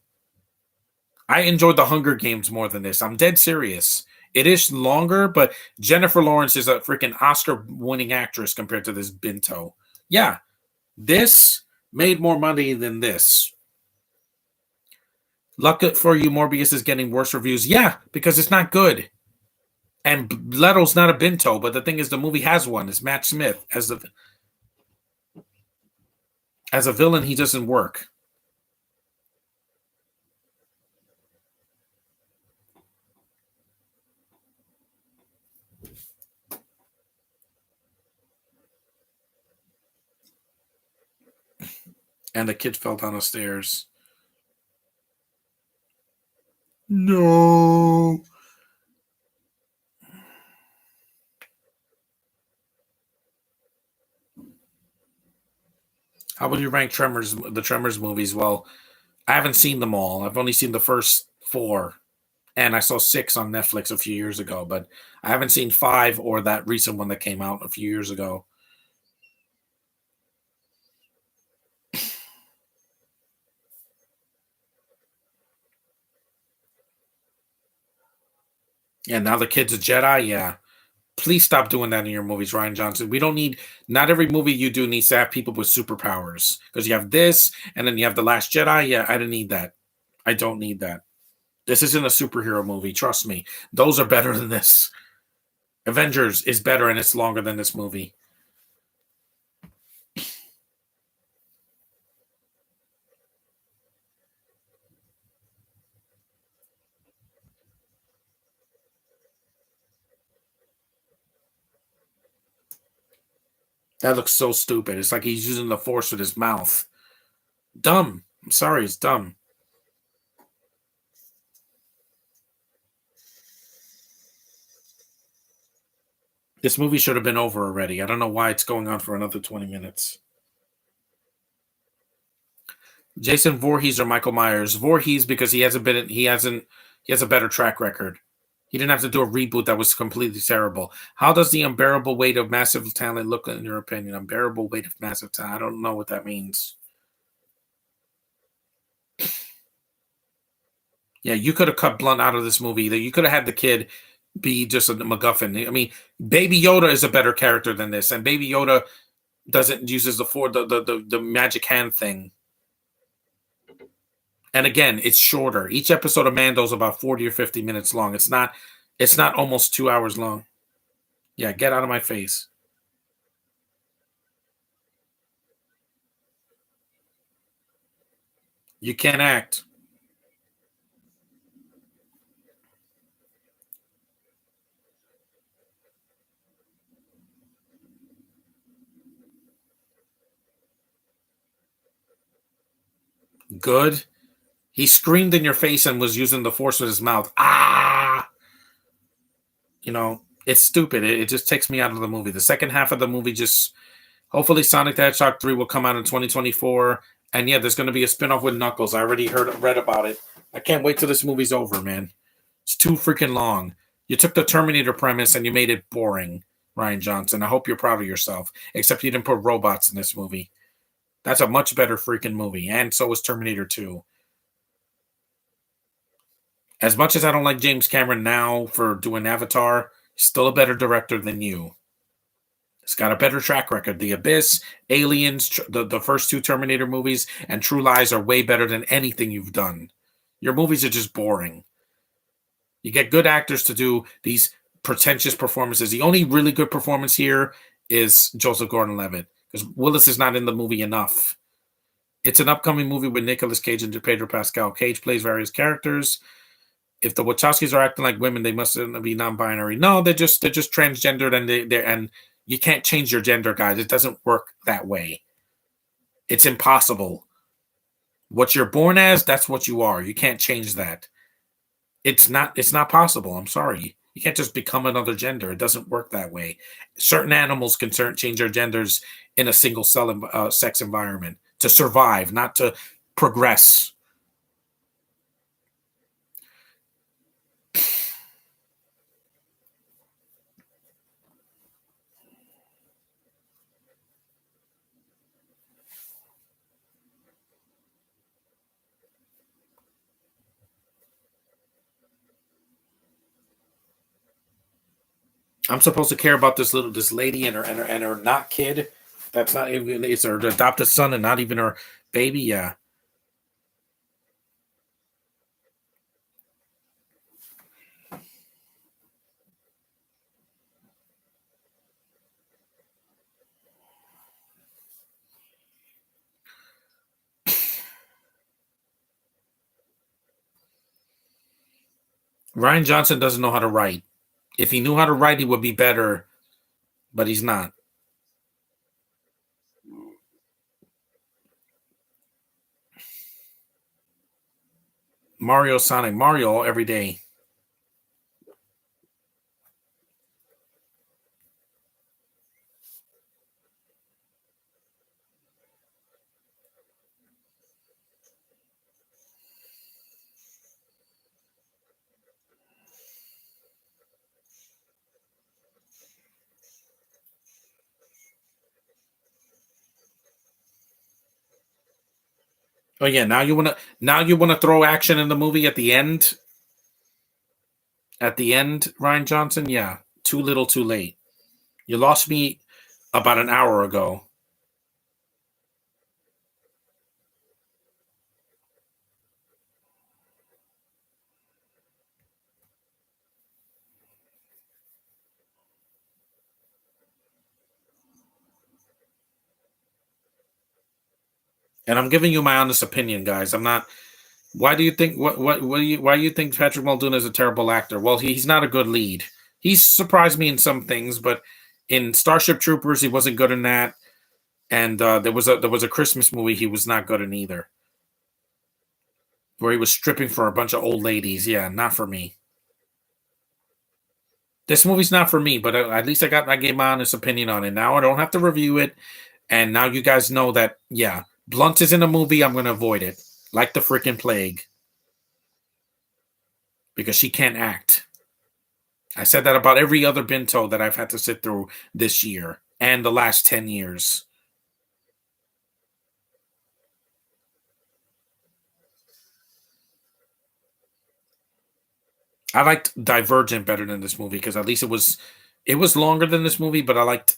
I enjoyed the Hunger Games more than this. I'm dead serious. It is longer, but Jennifer Lawrence is a freaking Oscar-winning actress compared to this Binto. Yeah, this made more money than this. Luck for you, Morbius is getting worse reviews. Yeah, because it's not good. And Leto's not a Binto, but the thing is, the movie has one. It's Matt Smith as a villain. He doesn't work. And the kid fell down the stairs. No. How would you rank the Tremors movies? Well, I haven't seen them all. I've only seen the first 4, and I saw 6 on Netflix a few years ago, but I haven't seen 5 or that recent one that came out a few years ago. Yeah, now the kid's a Jedi. Yeah. Please stop doing that in your movies, Ryan Johnson. We don't need, not every movie you do needs to have people with superpowers because you have this and then you have The Last Jedi. Yeah, I didn't need that. I don't need that. This isn't a superhero movie. Trust me. Those are better than this. Avengers is better and it's longer than this movie. That looks so stupid. It's like he's using the force with his mouth. Dumb. I'm sorry, it's dumb. This movie should have been over already. I don't know why it's going on for another 20 minutes. Jason Voorhees or Michael Myers? Voorhees, because he has a better track record. He didn't have to do a reboot that was completely terrible. How does the unbearable weight of massive talent look in your opinion? Unbearable weight of massive talent. I don't know what that means. Yeah, you could have cut Blunt out of this movie. You could have had the kid be just a MacGuffin. I mean, Baby Yoda is a better character than this, and Baby Yoda doesn't uses the magic hand thing. And again, it's shorter. Each episode of Mando is about 40 or 50 minutes long. It's not almost 2 hours long. Yeah, get out of my face. You can't act. Good. He screamed in your face and was using the force with his mouth. Ah! It's stupid. It just takes me out of the movie. The second half of the movie just. Hopefully, Sonic the Hedgehog 3 will come out in 2024. And yeah, there's going to be a spinoff with Knuckles. I already read about it. I can't wait till this movie's over, man. It's too freaking long. You took the Terminator premise and you made it boring, Ryan Johnson. I hope you're proud of yourself. Except you didn't put robots in this movie. That's a much better freaking movie. And so was Terminator 2. As much as I don't like James Cameron now for doing Avatar, he's still a better director than you. He's got a better track record. The Abyss, Aliens, the first two Terminator movies, and True Lies are way better than anything you've done. Your movies are just boring. You get good actors to do these pretentious performances. The only really good performance here is Joseph Gordon-Levitt, because Willis is not in the movie enough. It's an upcoming movie with Nicolas Cage and Pedro Pascal. Cage plays various characters. If the Wachowskis are acting like women, they must be non-binary. No, they're just transgendered, and you can't change your gender, guys. It doesn't work that way. It's impossible. What you're born as, that's what you are. You can't change that. It's not possible. I'm sorry. You can't just become another gender. It doesn't work that way. Certain animals can change their genders in a single sex environment to survive, not to progress. I'm supposed to care about this lady and her not kid. That's not even, it's her adopted son and not even her baby. Yeah. Ryan Johnson doesn't know how to write. If he knew how to write, he would be better, but he's not. Mario every day. Oh yeah, now you wanna throw action in the movie at the end. At the end, Ryan Johnson, yeah, too little, too late. You lost me about an hour ago. And I'm giving you my honest opinion, guys. I'm not. Why do you think why do you think Patrick Muldoon is a terrible actor? Well, he's not a good lead. He's surprised me in some things, but in Starship Troopers, he wasn't good in that. And there was a Christmas movie he was not good in either, where he was stripping for a bunch of old ladies. Yeah, not for me. This movie's not for me, but at least I gave my honest opinion on it. Now I don't have to review it, and now you guys know that. Yeah, Blunt is in a movie. I'm gonna avoid it like the freaking plague because she can't act. I said that about every other Binto that I've had to sit through this year and the last 10 years. I liked Divergent better than this movie because at least it was longer than this movie, but I liked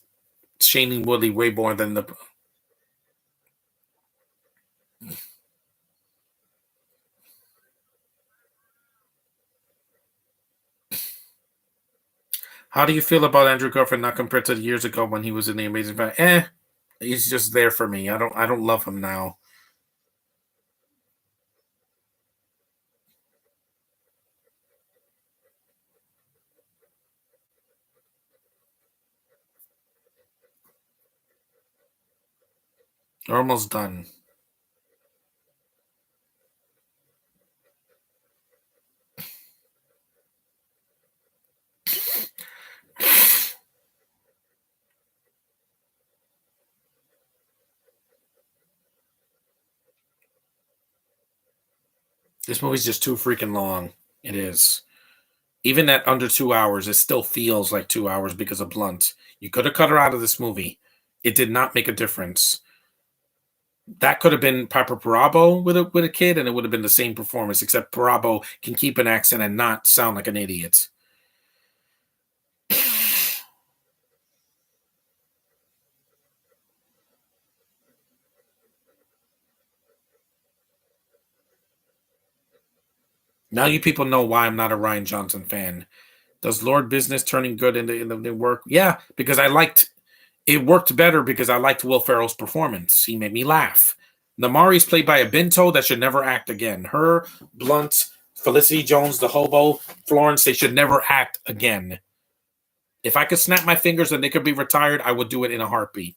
Shailene Woodley way more than the. How do you feel about Andrew Garfield not compared to years ago when he was in The Amazing Fan? He's just there for me. I don't love him now. We're almost done. This movie's just too freaking long. It is. Even at under 2 hours, it still feels like 2 hours because of Blunt. You could have cut her out of this movie. It did not make a difference. That could have been Piper Parabo with a kid, and it would have been the same performance, except Parabo can keep an accent and not sound like an idiot. Now you people know why I'm not a Ryan Johnson fan. Does Lord Business turning good in the work? Yeah, because I liked it worked better because I liked Will Ferrell's performance. He made me laugh. Namari's played by a Binto that should never act again. Her, Blunt, Felicity Jones, the hobo, Florence, they should never act again. If I could snap my fingers and they could be retired, I would do it in a heartbeat.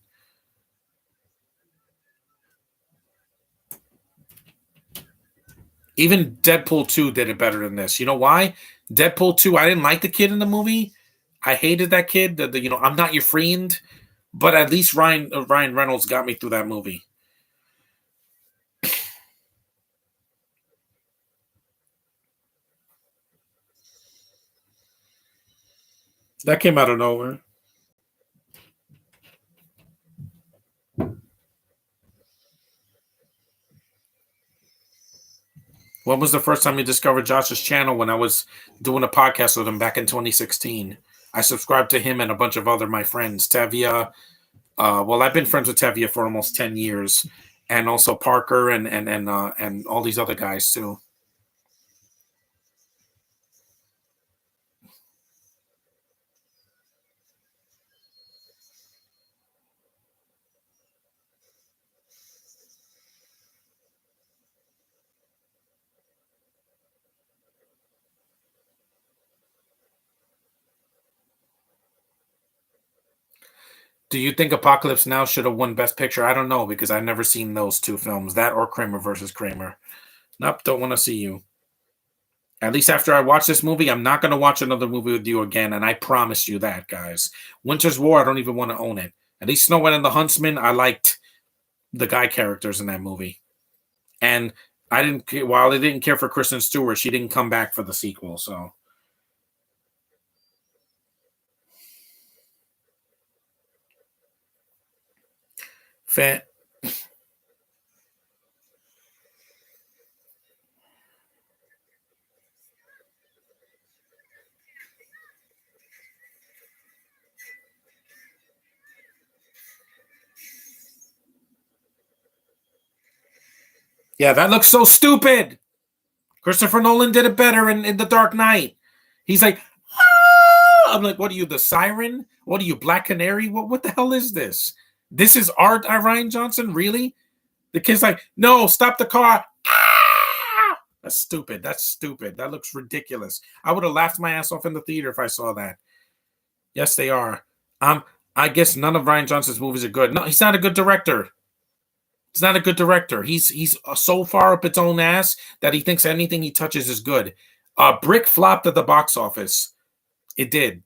Even Deadpool 2 did it better than this. You know why? Deadpool 2, I didn't like the kid in the movie. I hated that kid. I'm not your friend. But at least Ryan Reynolds got me through that movie. That came out of nowhere. When was the first time you discovered Josh's channel? When I was doing a podcast with him back in 2016. I subscribed to him and a bunch of other my friends. Tevia. Well, I've been friends with Tevia for almost 10 years. And also Parker and all these other guys too. Do you think Apocalypse Now should have won Best Picture? I don't know because I've never seen those two films, that or Kramer versus Kramer. Nope, don't want to see you. At least after I watch this movie, I'm not going to watch another movie with you again, and I promise you that, guys. Winter's War, I don't even want to own it. At least Snow White and the Huntsman, I liked the guy characters in that movie. And I didn't, while I didn't care for Kristen Stewart, she didn't come back for the sequel, so. Fan, yeah, that looks so stupid. Christopher Nolan did it better in The Dark Knight. He's like, ah! I'm like, what are you, the siren? What are you, Black Canary? What the hell is this? This is art, Ryan Johnson? Really? The kid's like, no, stop the car. Ah! That's stupid. That's stupid. That looks ridiculous. I would have laughed my ass off in the theater if I saw that. Yes, they are. I guess none of Ryan Johnson's movies are good. No, he's not a good director. He's not a good director. He's so far up its own ass that he thinks anything he touches is good. Brick flopped at the box office. It did.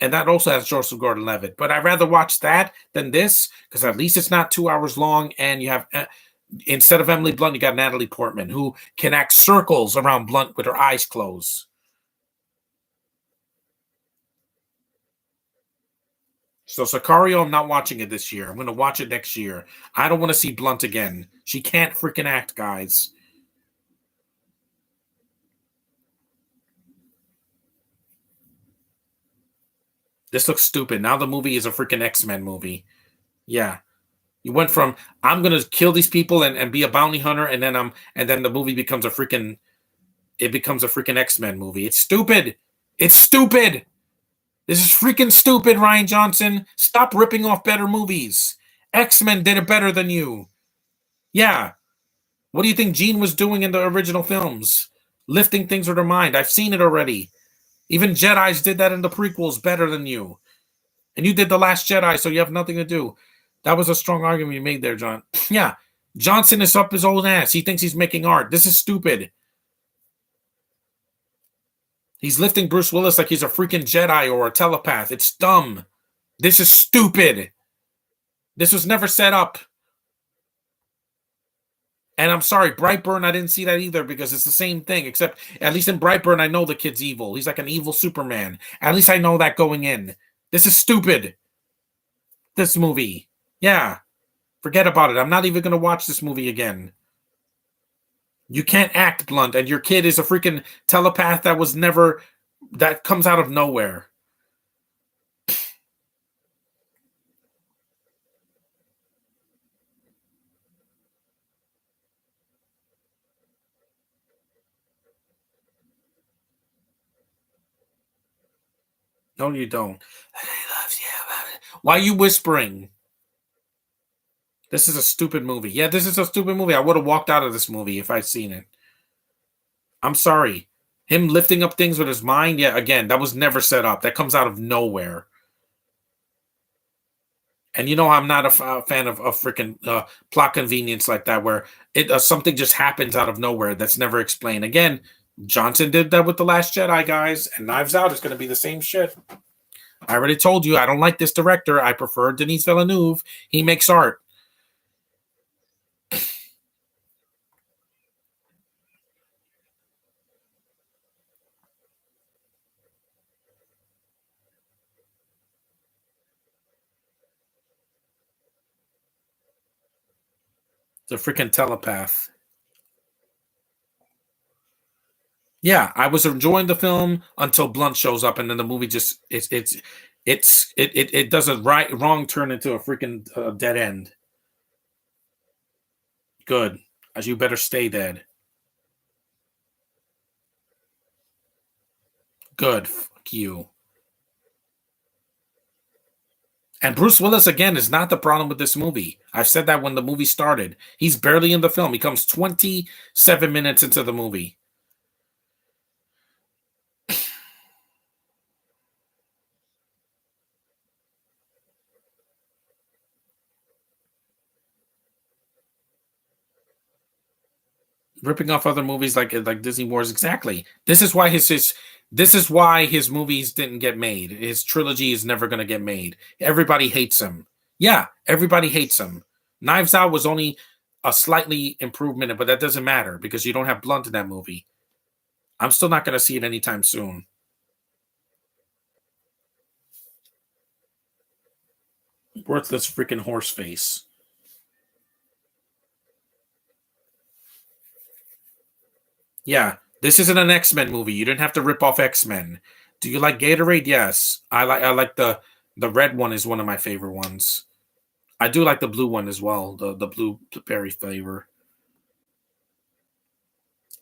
and that also has Joseph Gordon-Levitt. But I'd rather watch that than this because at least it's not 2 hours long, and you have instead of Emily Blunt, you got Natalie Portman who can act circles around Blunt with her eyes closed. So Sicario, I'm not watching it this year. I'm going to watch it next year. I don't want to see Blunt again. She can't freaking act, guys. This looks stupid. Now the movie is a freaking X-Men movie. Yeah. You went from I'm gonna kill these people and be a bounty hunter, and then the movie becomes a freaking X-Men movie. It's stupid. It's stupid. This is freaking stupid, Ryan Johnson. Stop ripping off better movies. X-Men did it better than you. Yeah. What do you think Jean was doing in the original films? Lifting things with her mind. I've seen it already. Even Jedis did that in the prequels better than you. And you did The Last Jedi, so you have nothing to do. That was a strong argument you made there, John. Yeah. Johnson is up his old ass. He thinks he's making art. This is stupid. He's lifting Bruce Willis like he's a freaking Jedi or a telepath. It's dumb. This is stupid. This was never set up. And I'm sorry, Brightburn, I didn't see that either because it's the same thing, except at least in Brightburn, I know the kid's evil. He's like an evil Superman. At least I know that going in. This is stupid. This movie. Yeah. Forget about it. I'm not even going to watch this movie again. You can't act, Blunt, and your kid is a freaking telepath that comes out of nowhere. No, you don't. Why are you whispering? This is a stupid movie. Yeah, this is a stupid movie. I would have walked out of this movie if I'd seen it. I'm sorry. Him lifting up things with his mind, yeah, again, that was never set up. That comes out of nowhere. And you know I'm not a fan of freaking plot convenience like that, where something just happens out of nowhere that's never explained. Again, Johnson did that with The Last Jedi, guys, and Knives Out is going to be the same shit. I already told you I don't like this director. I prefer Denis Villeneuve. He makes art. The freaking telepath. Yeah, I was enjoying the film until Blunt shows up, and then the movie just it does a wrong turn into a freaking dead end. Good, as you better stay dead. Good, fuck you. And Bruce Willis again is not the problem with this movie. I've said that when the movie started. He's barely in the film. He comes 27 minutes into the movie. Ripping off other movies like Disney Wars. Exactly. This is why his movies didn't get made. His trilogy is never going to get made. Everybody hates him. Yeah, everybody hates him. Knives Out was only a slightly improvement, but that doesn't matter because you don't have Blunt in that movie. I'm still not going to see it anytime soon. Worthless freaking horse face. Yeah, this isn't an X-Men movie. You didn't have to rip off X-Men. Do you like Gatorade? Yes. I like the red one is one of my favorite ones. I do like the blue one as well, the blueberry flavor.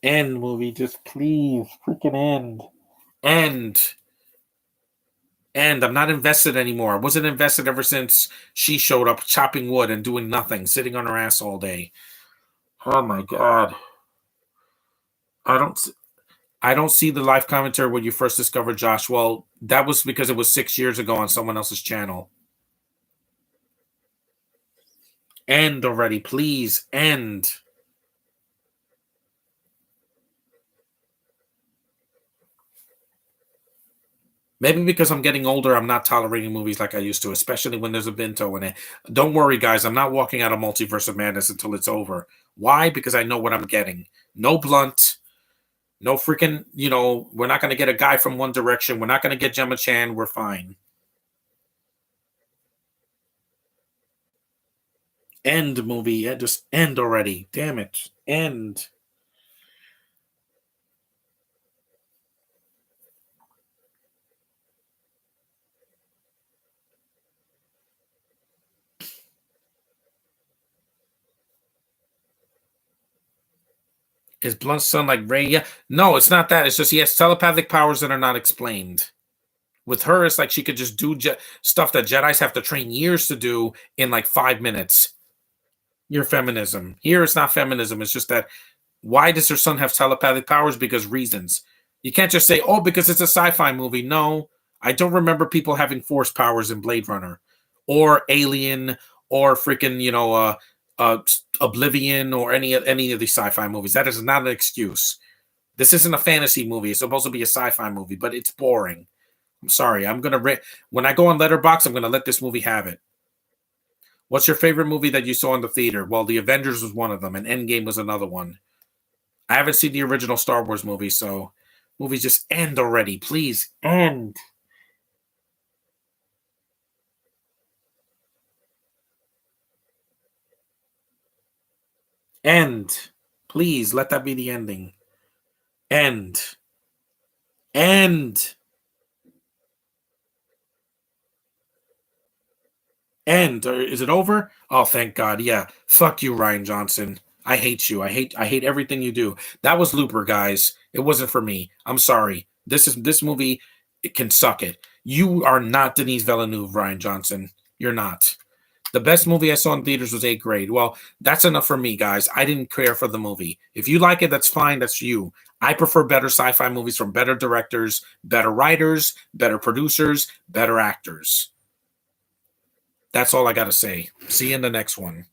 End movie, just please, freaking end. End. End. I'm not invested anymore. I wasn't invested ever since she showed up chopping wood and doing nothing, sitting on her ass all day. Oh my god. I don't I don't see the live commentary when you first discovered Josh. Well, that was because it was 6 years ago on someone else's channel. End already, please. End. Maybe because I'm getting older, I'm not tolerating movies like I used to, especially when there's a Binto in it. Don't worry, guys. I'm not walking out of Multiverse of Madness until it's over. Why? Because I know what I'm getting. No Blunt. No freaking, we're not going to get a guy from One Direction. We're not going to get Gemma Chan. We're fine. End movie. Yeah, just end already. Damn it. End. Is Blunt's son like Ray? Yeah. No, it's not that. It's just he has telepathic powers that are not explained. With her, it's like she could just do stuff that Jedi's have to train years to do in like 5 minutes. Your feminism. Here, it's not feminism. It's just that why does her son have telepathic powers? Because reasons. You can't just say, oh, because it's a sci-fi movie. No, I don't remember people having force powers in Blade Runner or Alien or freaking, Oblivion or any of these sci-fi movies. That is not an excuse. This isn't a fantasy movie. It's supposed to be a sci-fi movie, but it's boring. I'm sorry. When I go on Letterbox, I'm gonna let this movie have it. What's your favorite movie that you saw in the theater? Well, The Avengers was one of them, and Endgame was another one. I haven't seen the original Star Wars movie, so movies just end already. Please end. End. Please let that be the ending. End. End. End. Or is it over? Oh, thank God. Yeah. Fuck you, Ryan Johnson. I hate you. I hate everything you do. That was Looper, guys. It wasn't for me. I'm sorry. This movie, it can suck it. You are not Denise Villeneuve, Ryan Johnson. You're not. The best movie I saw in theaters was Eighth Grade. Well, that's enough for me, guys. I didn't care for the movie. If you like it, that's fine. That's you. I prefer better sci-fi movies from better directors, better writers, better producers, better actors. That's all I got to say. See you in the next one.